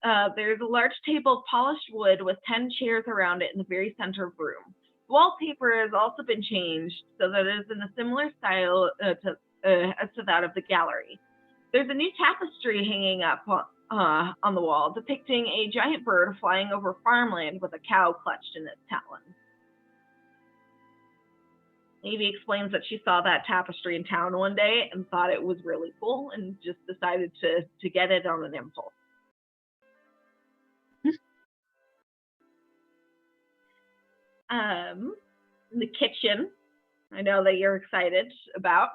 There's a large table of polished wood with 10 chairs around it in the very center of the room. The wallpaper has also been changed so that it is in a similar style as to that of the gallery. There's a new tapestry hanging up on the wall depicting a giant bird flying over farmland with a cow clutched in its talons. Evie explains that she saw that tapestry in town one day and thought it was really cool and just decided to get it on an impulse. The kitchen, I know that you're excited about.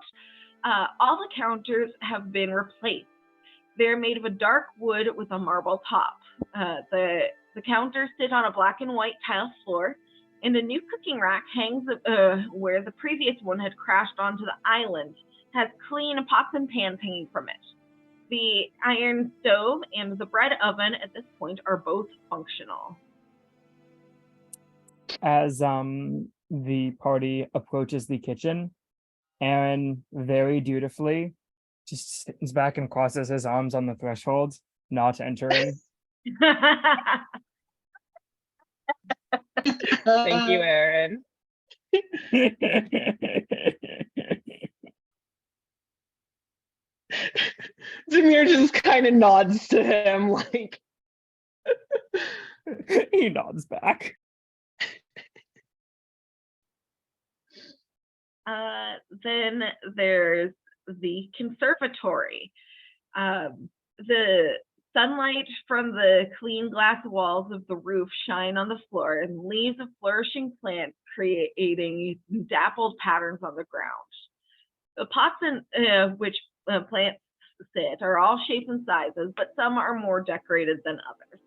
All the counters have been replaced. They're made of a dark wood with a marble top. The counters sit on a black and white tile floor, and a new cooking rack hangs where the previous one had crashed onto the island, has clean pots and pans hanging from it. The iron stove and the bread oven at this point are both functional. As the party approaches the kitchen, Aaron very dutifully just stands back and crosses his arms on the threshold, not entering, Thank you, Aaron. Zamir just kind of nods to him like He nods back. Then there's the conservatory. The sunlight from the clean glass walls of the roof shine on the floor and leaves of flourishing plants creating dappled patterns on the ground. The pots in which plants sit are all shapes and sizes, but some are more decorated than others.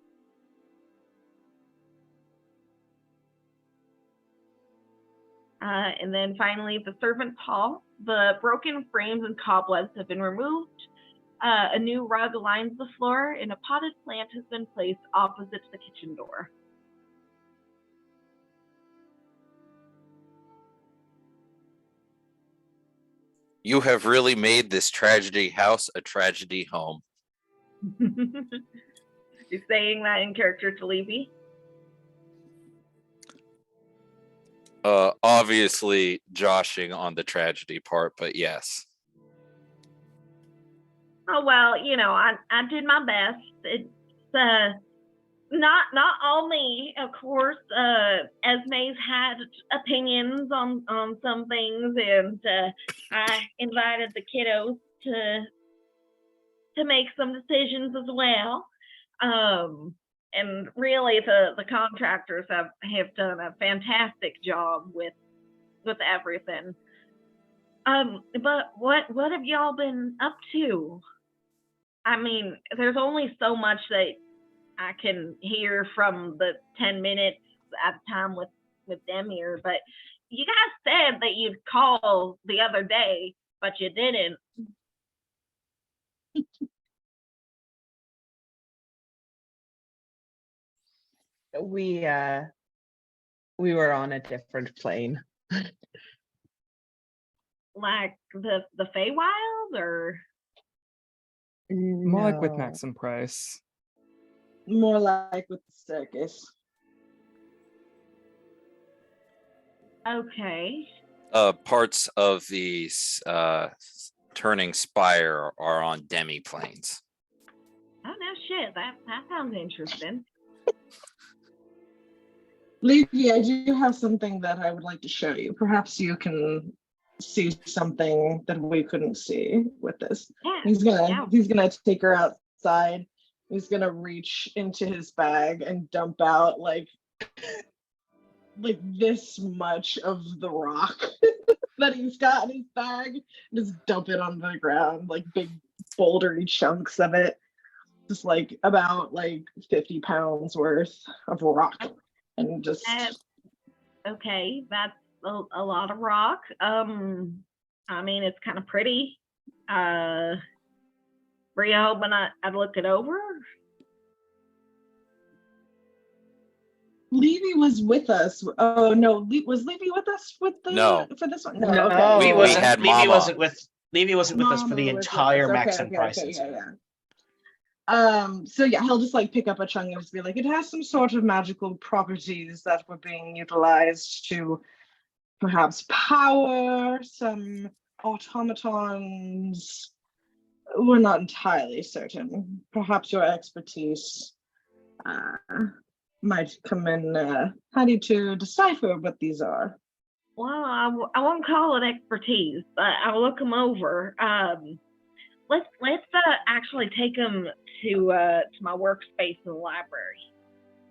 And then finally, the servants' hall. The broken frames and cobwebs have been removed. A new rug lines the floor, and a potted plant has been placed opposite the kitchen door. You have really made this tragedy house a tragedy home. You're saying that in character to Levy? Obviously joshing on the tragedy part, but yes. Oh, well, you know, I did my best. It's not all me, of course. Esme's had opinions on some things, and I invited the kiddos to make some decisions as well. And really, the contractors have done a fantastic job with everything. But what have y'all been up to? I mean, there's only so much that I can hear from the 10 minutes at a time with Demir, but you guys said that you'd call the other day, but you didn't. we were on a different plane. Like the Feywild, or More like with No. Maxim Price. More like with the circus. okay. Parts of the turning spire are on demi-planes. Oh no, shit. That sounds interesting. Levy, I do have something that I would like to show you. Perhaps you can see something that we couldn't see with this. Yeah. He's gonna take her outside. He's gonna reach into his bag and dump out like this much of the rock that he's got in his bag. Just dump it on the ground, like big bouldery chunks of it. Just like about 50 pounds worth of rock. And just Okay, that's a lot of rock. I mean, it's kind of pretty. Were you hoping I'd look it over? Levy was with us. Oh no, was Levy with us for this one? No, No. okay. We had Levy Mama. wasn't with us for the Mama was with entire us. Maxim Okay, Prices. yeah. So yeah, he'll just pick up a chunk and just be like, it has some sort of magical properties that were being utilized to perhaps power some automatons. We're not entirely certain. Perhaps your expertise might come in handy to decipher what these are. Well, I won't call it expertise, but I'll look them over. Let's actually take them to my workspace in the library.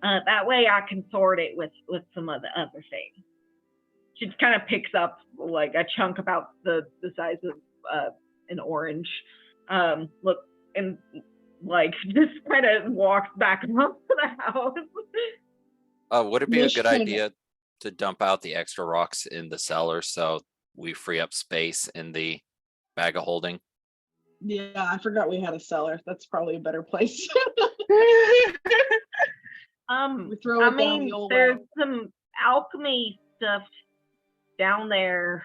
That way I can sort it with some of the other things. She just kind of picks up like a chunk about the size of an orange. Look, and just kind of walks back up to the house. Would it be a good Mission. idea to dump out the extra rocks in the cellar so we free up space in the bag of holding? Yeah, I forgot we had a cellar. That's probably a better place. We throw it I down mean, the old there's well. some alchemy stuff down there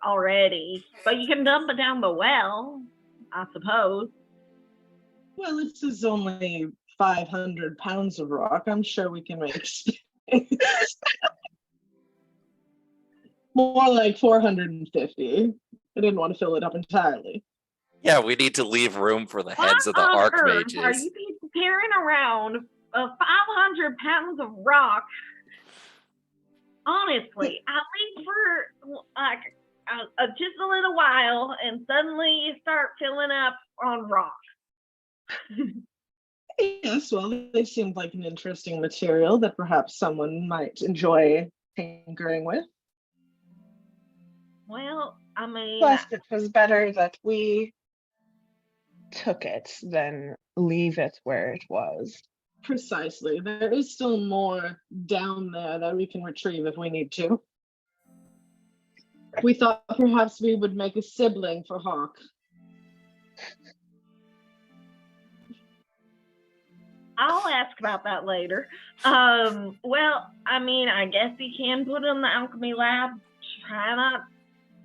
already, but you can dump it down the well, I suppose. Well, this is only 500 pounds of rock. I'm sure we can make space. More like 450. I didn't want to fill it up entirely. Yeah, we need to leave room for the heads of the What on earth are archmages. you people carrying around 500 pounds of rock? Honestly, I leave for like just a little while, and suddenly you start filling up on rock. Yes, well, they seemed like an interesting material that perhaps someone might enjoy tinkering with. Well, I mean, Plus, it was better that we took it than leave it where it was. Precisely. There is still more down there that we can retrieve if we need to. We thought perhaps we would make a sibling for Hawk. I'll ask about that later. Well, I mean, I guess you can put it in the alchemy lab. Try not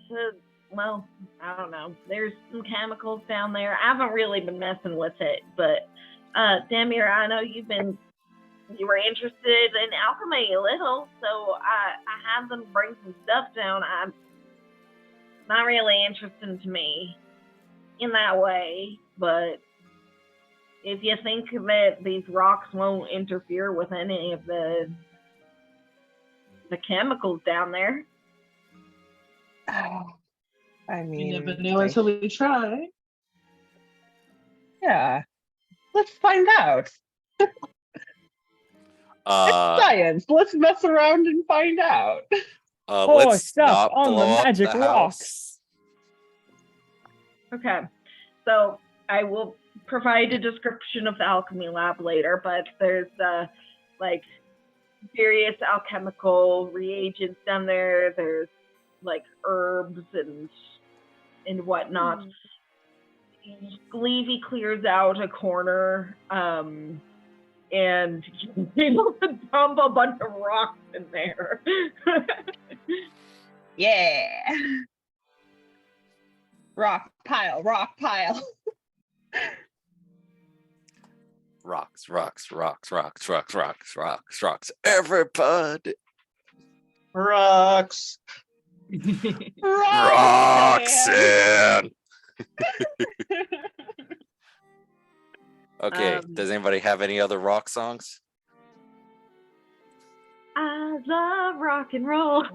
to, well, I don't know. There's some chemicals down there. I haven't really been messing with it, but Demir, I know you were interested in alchemy a little, so I had them bring some stuff down. I'm not really interesting to me in that way, but if you think that these rocks won't interfere with any of the chemicals down there. I mean, you never know until we try. Yeah. Let's find out. It's science. Let's mess around and find out. Let's stuff not on the blow up magic the rocks. house. Okay, so I will provide a description of the alchemy lab later, but there's like various alchemical reagents down there. There's like herbs and whatnot. Levy clears out a corner and he's able to dump a bunch of rocks in there. Yeah. Rock pile, rock pile. Rocks, rocks, rocks, rocks, rocks, rocks, rocks, rocks. Everybody. Rocks. Roxanne. Okay, does anybody have any other rock songs? I love rock and roll.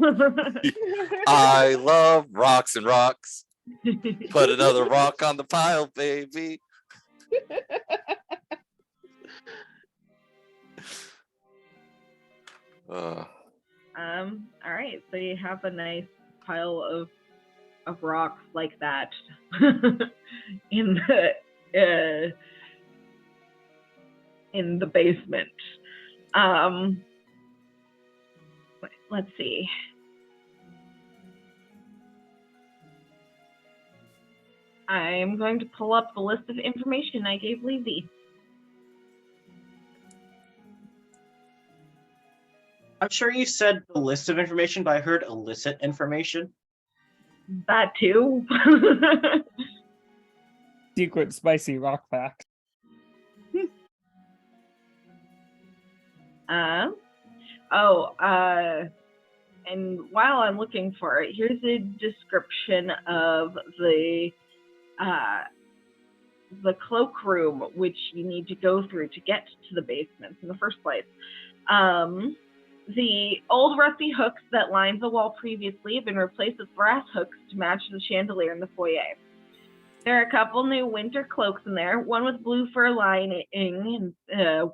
I love rocks and rocks. Put another rock on the pile, baby. All right, so you have a nice pile of rocks like that in the basement. Let's see. I'm going to pull up the list of information I gave Levy. I'm sure you said the list of information, but I heard illicit information. That too. Secret spicy rock fact. And while I'm looking for it, here's a description of the cloakroom, which you need to go through to get to the basement in the first place. The old rusty hooks that lined the wall previously have been replaced with brass hooks to match the chandelier in the foyer. There are a couple new winter cloaks in there, one with blue fur lining and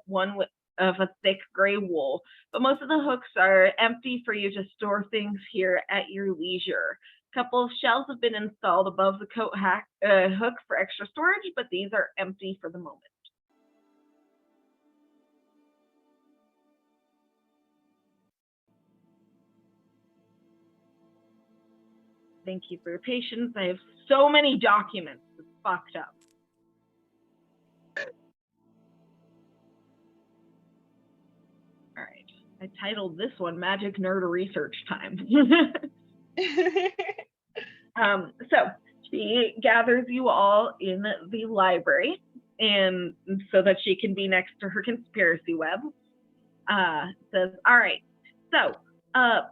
one of a thick gray wool. But most of the hooks are empty for you to store things here at your leisure. A couple of shelves have been installed above the coat hook for extra storage, but these are empty for the moment. Thank you for your patience. I have so many documents. It's fucked up. All right. I titled this one Magic Nerd Research Time. So she gathers you all in the library and so that she can be next to her conspiracy web. Says, all right, so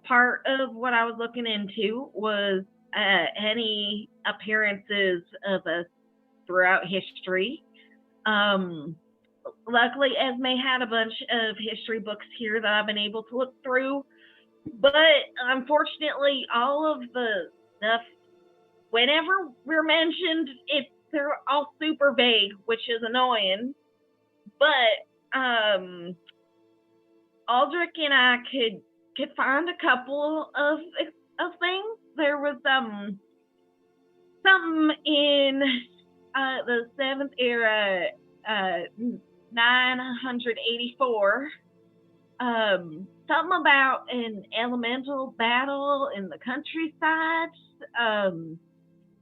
part of what I was looking into was any appearances of us throughout history. Luckily, Esme had a bunch of history books here that I've been able to look through, but unfortunately, all of the stuff, whenever we're mentioned, they're all super vague, which is annoying. But Aldrich and I could find a couple of things. There was something in the 7th era, 984. Something about an elemental battle in the countryside.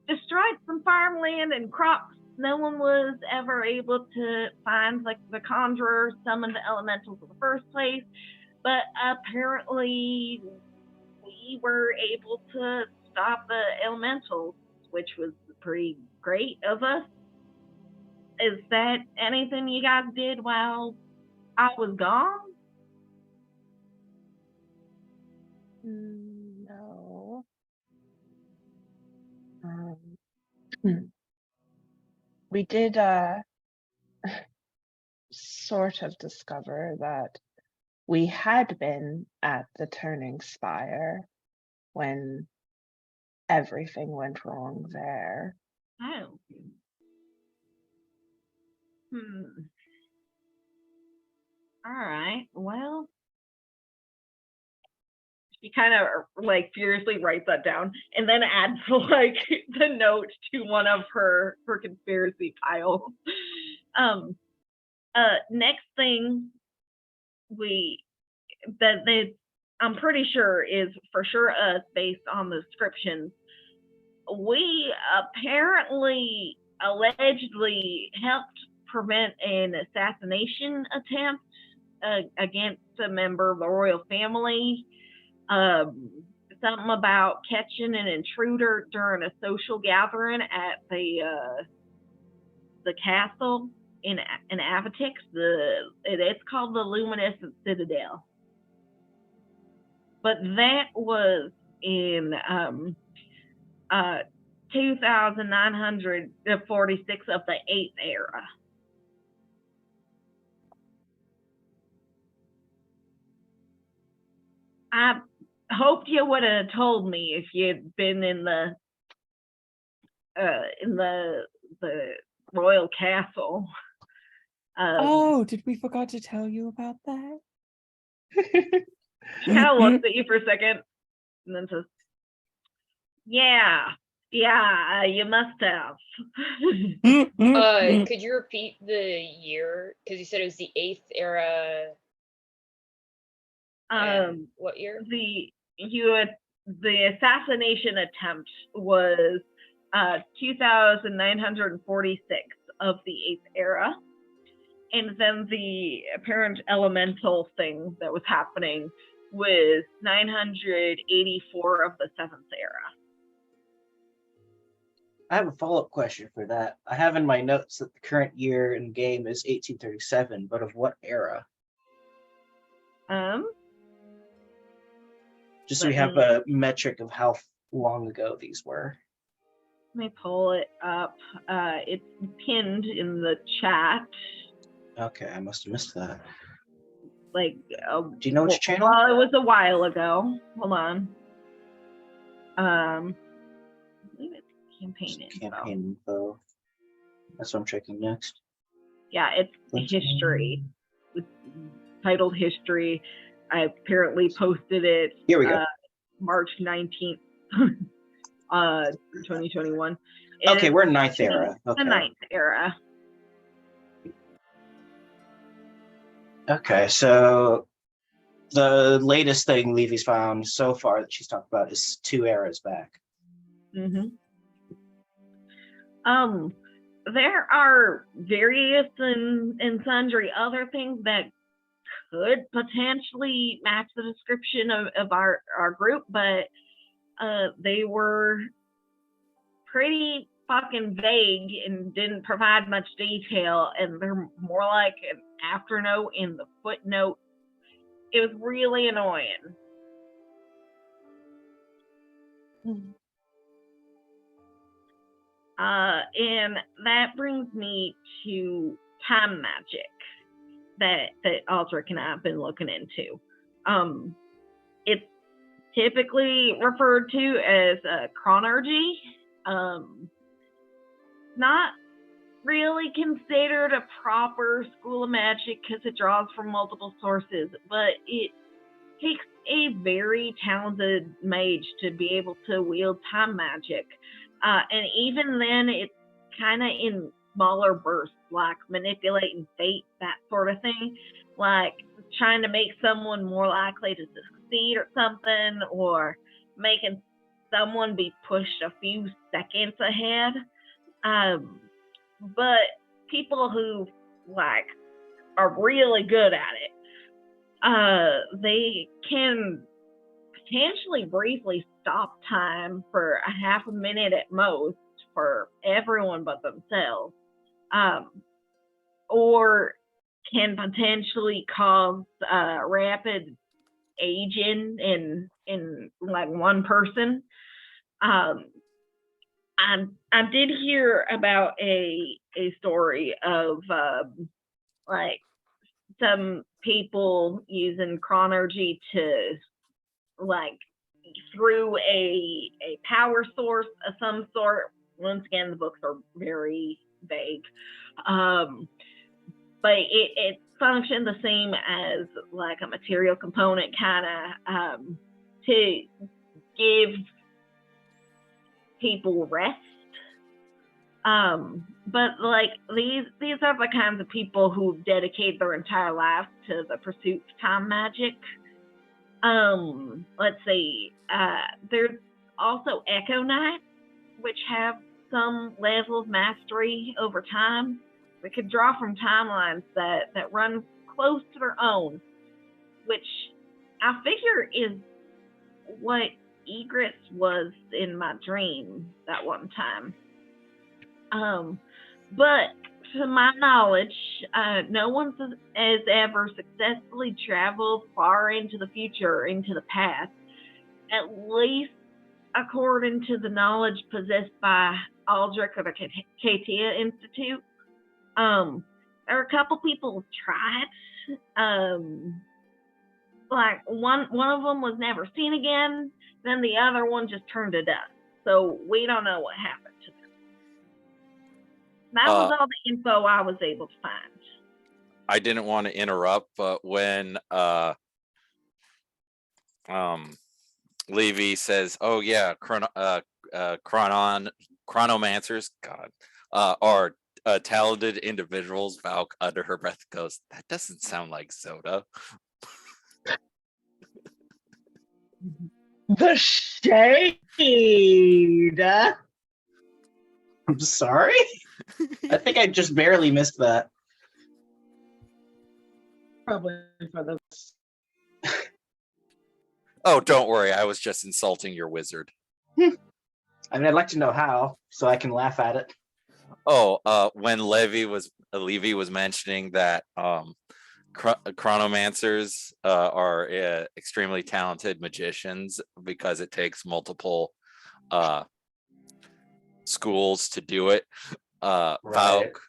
Destroyed some farmland and crops. No one was ever able to find, like, the conjurer summoned the elementals in the first place, but apparently we were able to stop the elementals, which was pretty great of us. Is that anything you guys did while I was gone? No. We did sort of discover that we had been at the Turning Spire when everything went wrong there. Oh. All right. Well, she kind of like furiously writes that down and then adds like the note to one of her conspiracy piles. Next thing I'm pretty sure is for sure us based on the descriptions. We apparently allegedly helped prevent an assassination attempt against a member of the royal family. Something about catching an intruder during a social gathering at the castle in Avatix. It's called the Luminescent Citadel. But that was in 2946 of the 8th era. I hoped you would have told me if you'd been in the royal castle. Oh, did we forgot to tell you about that? She kind of looks at you for a second and then says, yeah, you must have. Could you repeat the year? Because you said it was the 8th era. What year? The assassination attempt was 2946 of the 8th era. And then the apparent elemental thing that was happening was 984 of the 7th era. I have a follow-up question for that. I have in my notes that the current year in game is 1837, but of what era? Just so we have a metric of how long ago these were. Let me pull it up. It's pinned in the chat. Okay, I must have missed that. Like, do you know which channel? Well, it was a while ago. Hold on. I believe it's campaign info. That's what I'm checking next. Yeah, it's history. It's titled history. I apparently posted it. Here we go. March 19th, 2021. Okay, we're in 9th era. Okay. The 9th era. Okay, so the latest thing Levy's found so far that she's talked about is 2 eras back. Mm-hmm. There are various and sundry other things that could potentially match the description of our group, but they were pretty fucking vague and didn't provide much detail, and they're more like an afternote in the footnote. It was really annoying. And that brings me to time magic that Aldrich and I have been looking into. It's typically referred to as chronergy. Not really considered a proper school of magic because it draws from multiple sources, but it takes a very talented mage to be able to wield time magic. And even then, it's kind of in smaller bursts, like manipulating fate, that sort of thing. Like trying to make someone more likely to succeed or something, or making someone be pushed a few seconds ahead. But people who like are really good at it, they can potentially briefly stop time for a half a minute at most for everyone but themselves, or can potentially cause rapid aging in like one person. I did hear about a story of like some people using chronergy to like through a power source of some sort. Once again, the books are very vague, but it functioned the same as like a material component kind of to give people rest. But like these are the kinds of people who dedicate their entire lives to the pursuit of time magic. Let's see, there's also Echo Knights, which have some level of mastery over time. They could draw from timelines that run close to their own, which I figure is what Egress was in my dream that one time. But to my knowledge, no one has ever successfully traveled far into the future or into the past, at least according to the knowledge possessed by Aldrich of the Katia Institute. There are a couple people who tried. Like one of them was never seen again. Then the other one just turned to dust. So we don't know what happened to them. That was all the info I was able to find. I didn't want to interrupt, but when Levy says, "Oh yeah, chronomancers, God, are talented individuals," Valk under her breath goes, "That doesn't sound like Zoda." The shade. I'm sorry. I think I just barely missed that. Probably for the Oh, don't worry. I was just insulting your wizard. I mean, I'd like to know how, so I can laugh at it. Oh, when Levy was mentioning that chronomancers are extremely talented magicians because it takes multiple schools to do it. Right. Valk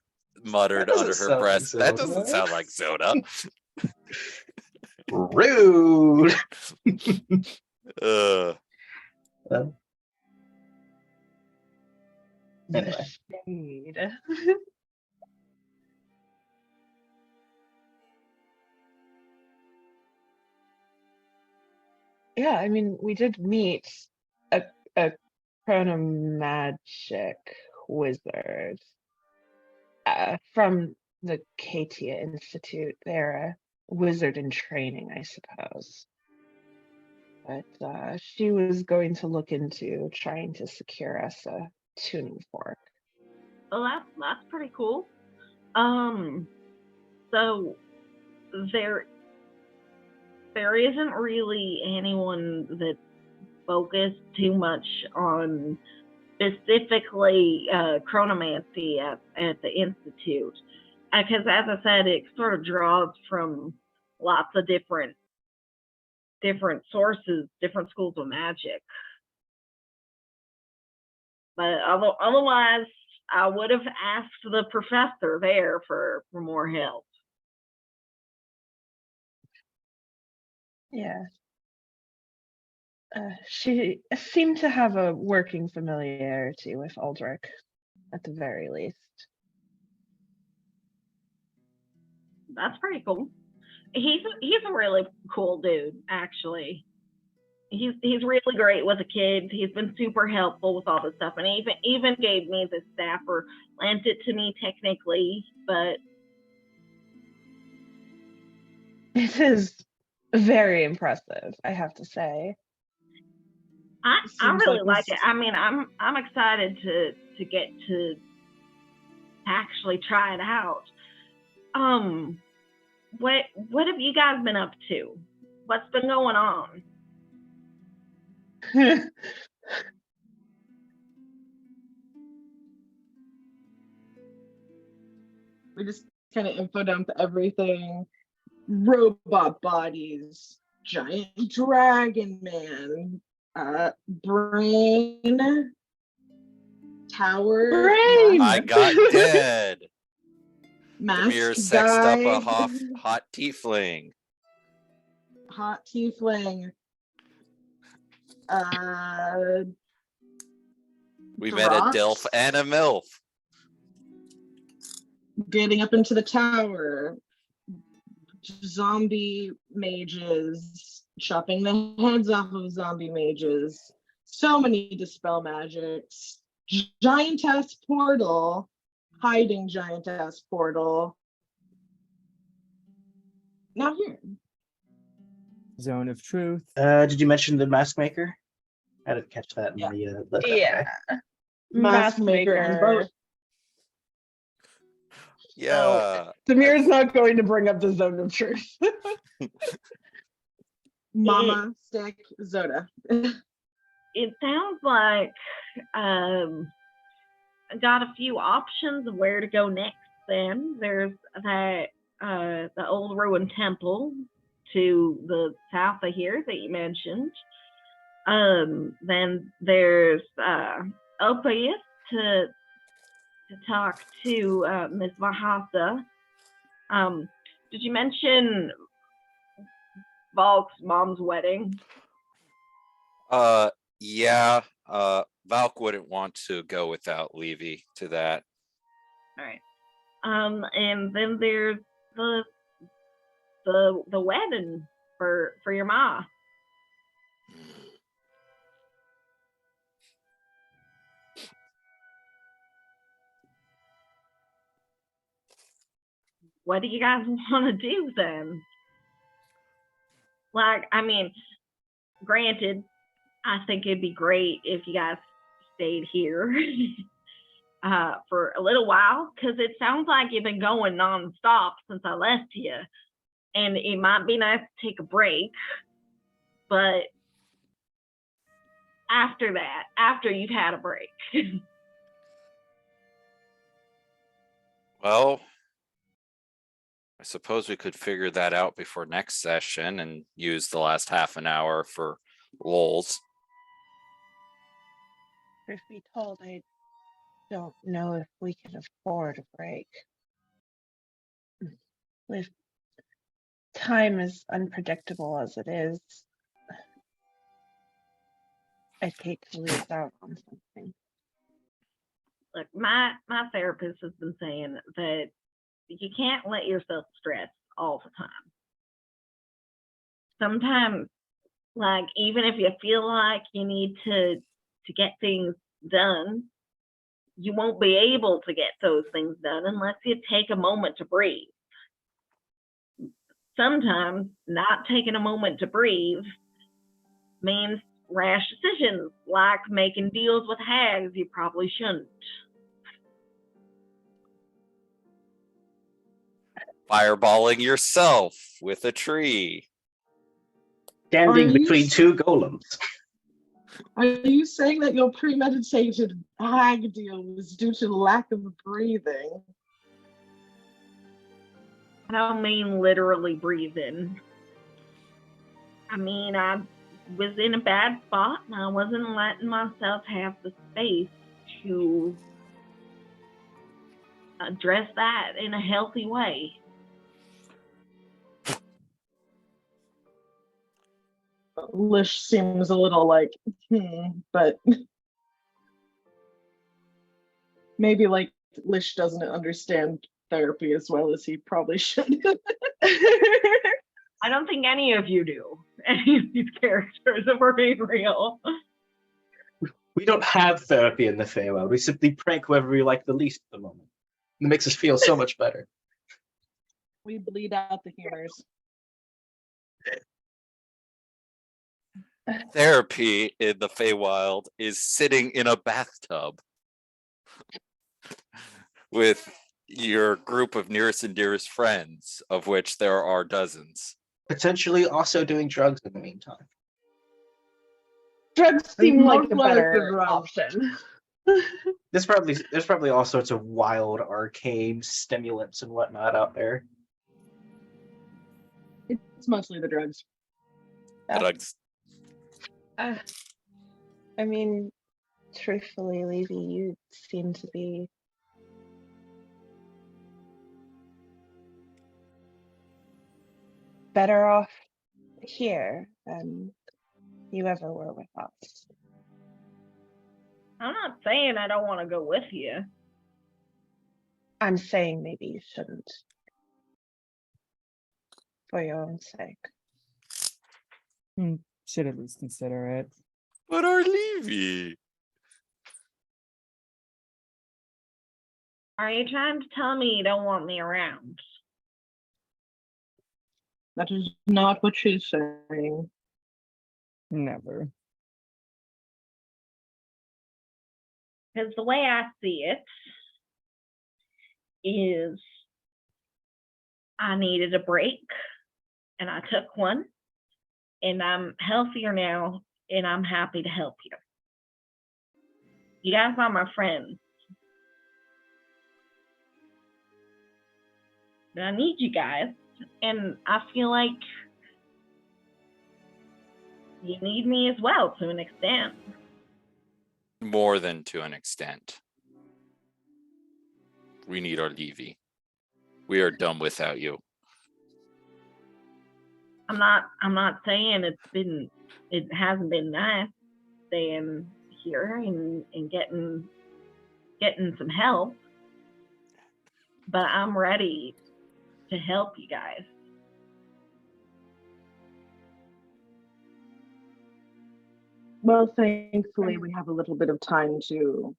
muttered under her breath, "That doesn't sound like Zoda." Rude. Anyway. Shade. Yeah, I mean, we did meet a chronomagic wizard from the Katia Institute. They're a wizard in training, I suppose. But she was going to look into trying to secure us a tuning fork. Well, that's pretty cool. So there isn't really anyone that focused too much on specifically chronomancy at the Institute. Because as I said, it sort of draws from lots of different sources, different schools of magic. But otherwise, I would have asked the professor there for more help. Yeah. She seemed to have a working familiarity with Aldrich, at the very least. That's pretty cool. He's a really cool dude, actually. He's really great with the kids. He's been super helpful with all this stuff, and he even gave me the staff, or lent it to me technically, but It is very impressive, I have to say. I Seems really like like he's- it. I mean, I'm excited to get to actually try it out. What have you guys been up to? What's been going on? We just kind of info dump everything. Robot bodies, giant dragon man, brain, tower, Brain! I got dead. mask Demir sexed up a guy, hot tiefling. hot tiefling. We met a Drops, Dilf and a MILF. getting up into the tower. Zombie mages, chopping the heads off of zombie mages. So many dispel magics. Giantess portal, hiding giantess portal. Now here. Zone of truth. Did you mention the mask maker? I didn't catch that. In Yeah. the Yeah. Mask maker and boat. Yeah. Demir's not going to bring up the zone of truth. Mama stick Zoda. It sounds like I got a few options of where to go next. Then there's that the old ruined temple to the south of here that you mentioned. Then there's Opus to talk to Miss Vahasa. Did you mention Valk's mom's wedding? Yeah. Valk wouldn't want to go without Levy to that. All right. And then there's the wedding for your ma. What do you guys want to do then? Like, I mean, granted, I think it'd be great if you guys stayed here for a little while, because it sounds like you've been going nonstop since I left you. And it might be nice to take a break, but after that, after you've had a break. Well, I suppose we could figure that out before next session and use the last half an hour for lulz. Truth be told, I don't know if we can afford a break. With time as unpredictable as it is, I'd hate to lose out on something. Look, my therapist has been saying that you can't let yourself stress all the time. Sometimes, like, even if you feel like you need to get things done, you won't be able to get those things done unless you take a moment to breathe. Sometimes not taking a moment to breathe means rash decisions, like making deals with hags you probably shouldn't. Fireballing yourself with a tree. Standing Are you between s- two golems. Are you saying that your premeditated hag deal was due to lack of breathing? I don't mean literally breathing. I mean, I was in a bad spot and I wasn't letting myself have the space to address that in a healthy way. Lish seems a little like, but maybe like Lish doesn't understand therapy as well as he probably should. I don't think any of you do. Any of these characters, if we're being real. We don't have therapy in the Feywild. We simply prank whoever we like the least at the moment. It makes us feel so much better. We bleed out the humors. Therapy in the Feywild is sitting in a bathtub with your group of nearest and dearest friends, of which there are dozens. Potentially also doing drugs in the meantime. Drugs seem like a More like better the drugs. option. There's probably all sorts of wild arcane stimulants and whatnot out there. It's mostly the drugs. Drugs. I mean, truthfully, Levy, you seem to be better off here than you ever were with us. I'm not saying I don't want to go with you. I'm saying maybe you shouldn't. For your own sake. Should at least consider it. But our Levy. Are you trying to tell me you don't want me around? That is not what she's saying. Never. Because the way I see it is I needed a break and I took one and I'm healthier now and I'm happy to help you. You guys are my friends. But I need you guys and I feel like you need me as well to an extent. More than to an extent. We need our Levy. We are done without you. I'm not saying it hasn't been nice staying here and getting some help, but I'm ready to help you guys. Well, thankfully, we have a little bit of time to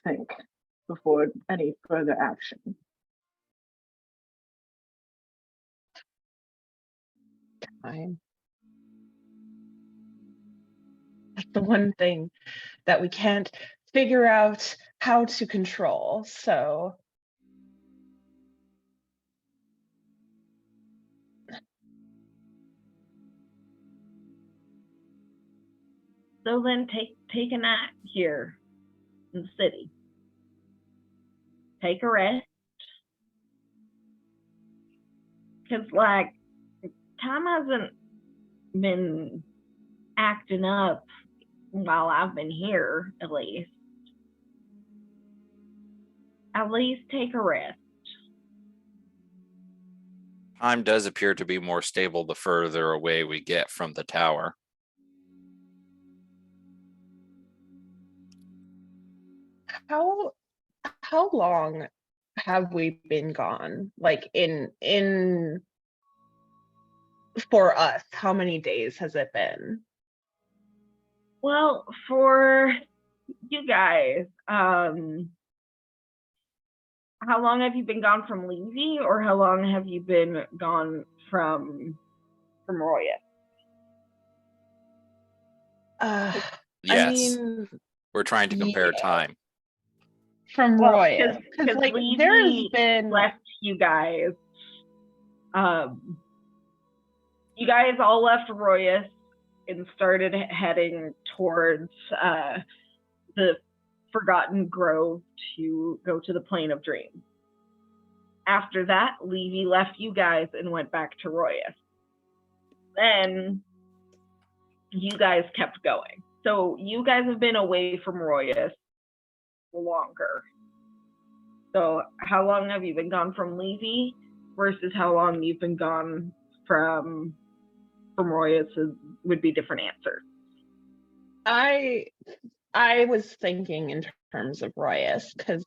think before any further action. Time. That's the one thing that we can't figure out how to control, so. So then take a night here in the city. Take a rest. Because, like, time hasn't been acting up while I've been here, at least. At least take a rest. Time does appear to be more stable the further away we get from the tower. How long have we been gone? Like in for us, how many days has it been? Well, for you guys, how long have you been gone from Levy, or how long have you been gone from Royis? Yes. I mean, We're trying to compare time. from Well, Royis, because like Levy there's been left you guys. You guys all left Royis and started heading towards the Forgotten Grove to go to the Plane of Dreams. After that, Levy left you guys and went back to Royis. Then you guys kept going. So you guys have been away from Royis longer. So how long have you been gone from Levy versus how long you've been gone from Royis would be different answers. I was thinking in terms of Royis because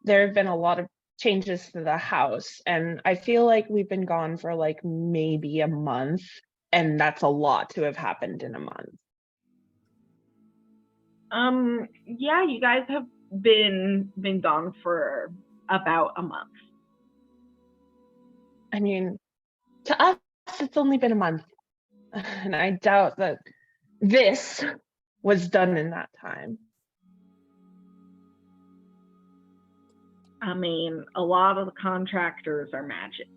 there have been a lot of changes to the house, and I feel like we've been gone for like maybe a month, and that's a lot to have happened in a month. Yeah, you guys have been gone for about a month. I mean, to us, it's only been a month, and I doubt that this was done in that time. I mean, a lot of the contractors are magic.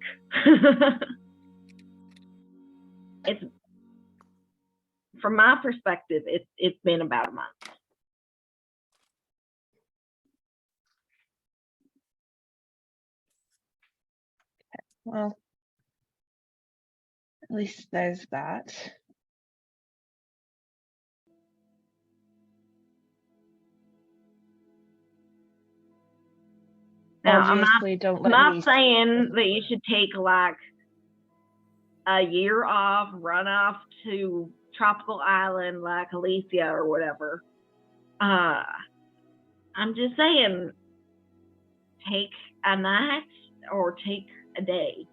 It's, from my perspective, it's been about a month. Well, at least there's that. Now, Obviously, don't let I'm me. not saying that you should take like a year off, run off to tropical island like Alicia or whatever. I'm just saying, take a night or take a day.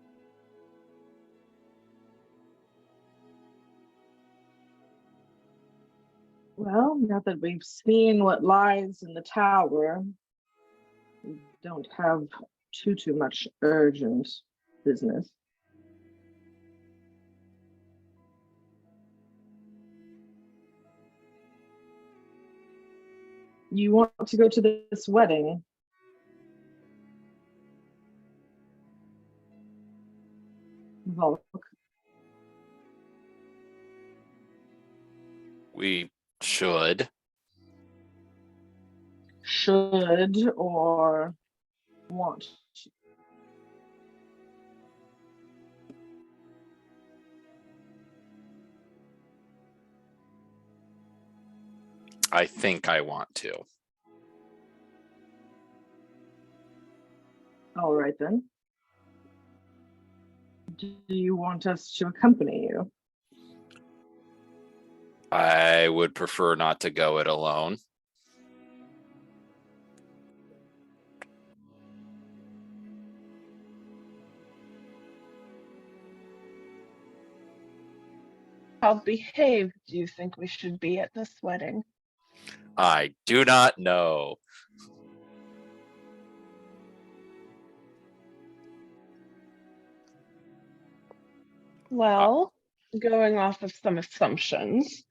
Well, now that we've seen what lies in the tower, we don't have too much urgent business. You want to go to this wedding? Volk. We should. Should or want? I think I want to. All right then. Do you want us to accompany you? I would prefer not to go it alone. How behaved do you think we should be at this wedding? I do not know. Well, going off of some assumptions,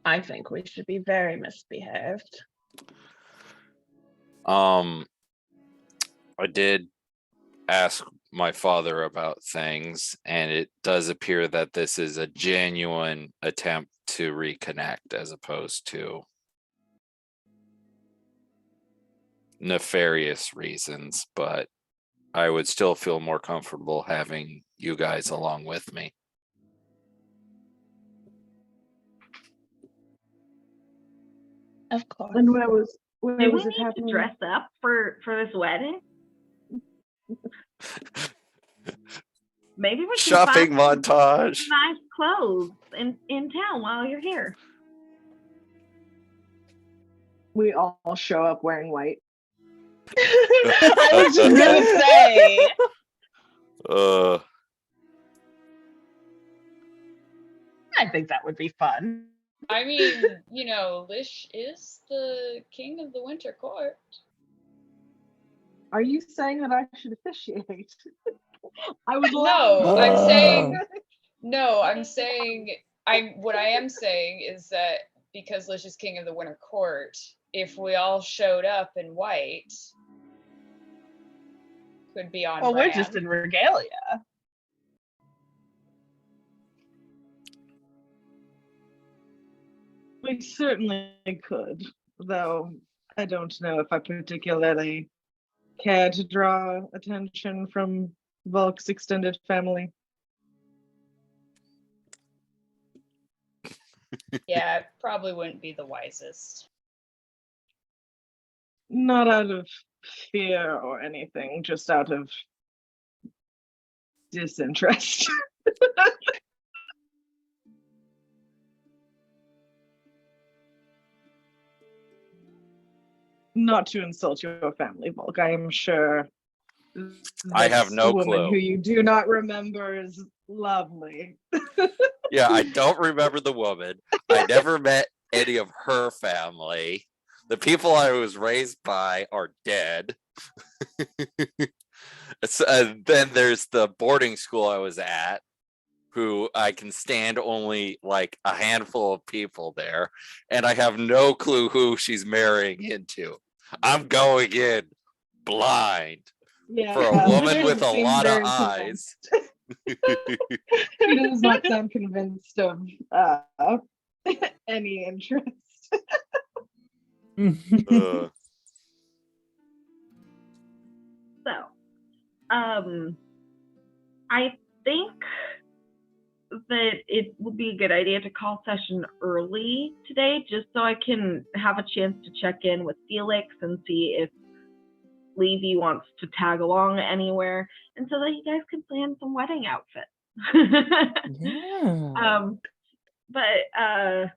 I think we should be very misbehaved. I did ask my father about things, and it does appear that this is a genuine attempt to reconnect as opposed to nefarious reasons, but I would still feel more comfortable having you guys along with me. Of course. And where was Do we it need to happening? dress up for this wedding? Maybe we should Shopping find some montage. nice clothes in town while you're here. We all show up wearing white. I was just gonna say. I think that would be fun. I mean, you know, Lish is the king of the winter court. Are you saying that I should officiate? I would No, love. I'm saying no, I'm saying what I am saying is that because Lish is king of the winter court, if we all showed up in white, could be on Well, brand. we're just in regalia. We certainly could, though I don't know if I particularly care to draw attention from Volk's extended family. Yeah, it probably wouldn't be the wisest. Not out of fear or anything, just out of disinterest. Not to insult your family, Volk. I am sure I have this no woman clue. who you do not remember is lovely. Yeah, I don't remember the woman. I never met any of her family. The people I was raised by are dead. Then there's the boarding school I was at, who I can stand only like a handful of people there, and I have no clue who she's marrying into. I'm going in blind Yeah, for a woman she with a doesn't seem lot of very eyes. She does not sound convinced of any interest. Uh, So, I think that it would be a good idea to call session early today, just so I can have a chance to check in with Felix and see if Levy wants to tag along anywhere, and so that you guys can plan some wedding outfits. Yeah. But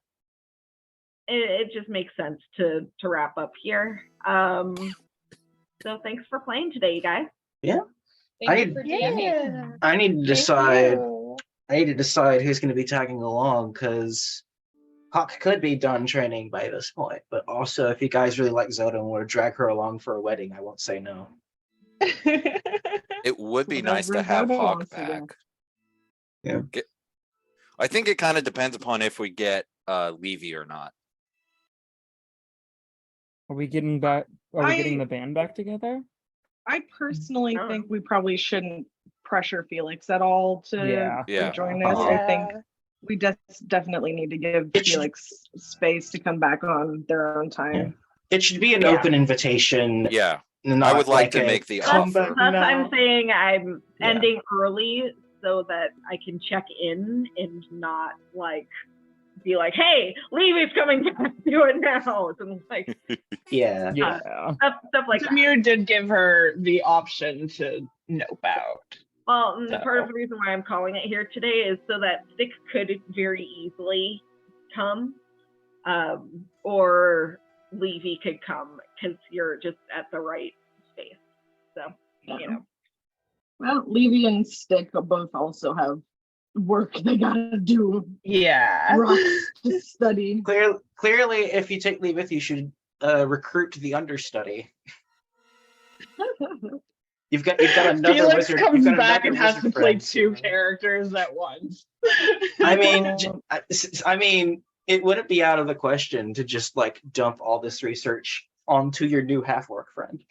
it just makes sense to wrap up here. So thanks for playing today, you guys. Thank I- you for DMing. I need to decide. I need to decide who's going to be tagging along because Hawk could be done training by this point. But also, if you guys really like Zelda and want to drag her along for a wedding, I won't say no. it would be nice to Whatever have Zelda Hawk wants to do. back. Yeah. I think it kind of depends upon if we get Levy or not. Are we getting back? Are we getting I- the band back together? I personally Oh. think we probably shouldn't pressure Felix at all to Yeah. Yeah. join this. I think we definitely need to give It should- Felix space to come back on their own time. It should be an Yeah. open invitation. Yeah, Not I would like to a make the come offer. back Thus, now. I'm saying I'm Yeah. ending early so that I can check in and not like be like, "Hey, Levy's coming back. Do it now." And like Yeah. Yeah. stuff like that. Demir did give her the option to nope out. Well, and part of So. the reason why I'm calling it here today is so that Stick could very easily come, or Levy could come because you're just at the right space. So, you know. Well, Levy and Stick both also have work they gotta do. Yeah. Rocks to study. Clearly, if you take leave with you, should recruit the understudy. You've got another Felix wizard. comes you've got back another and has wizard to play friend. 2 characters at once. I mean, it wouldn't be out of the question to just like dump all this research onto your new half-orc friend.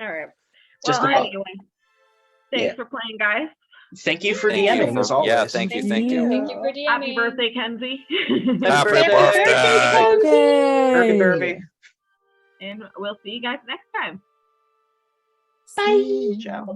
All right. Just Well, a thought. anyway, thanks Yeah. for playing, guys. Thank you for Thank you DMing for- as always. yeah, thank you. Thank you for DMing. Happy birthday, Kenzie. Happy birthday. birthday! Derby Derby. And we'll see you guys next time. Bye. Ciao. Bye.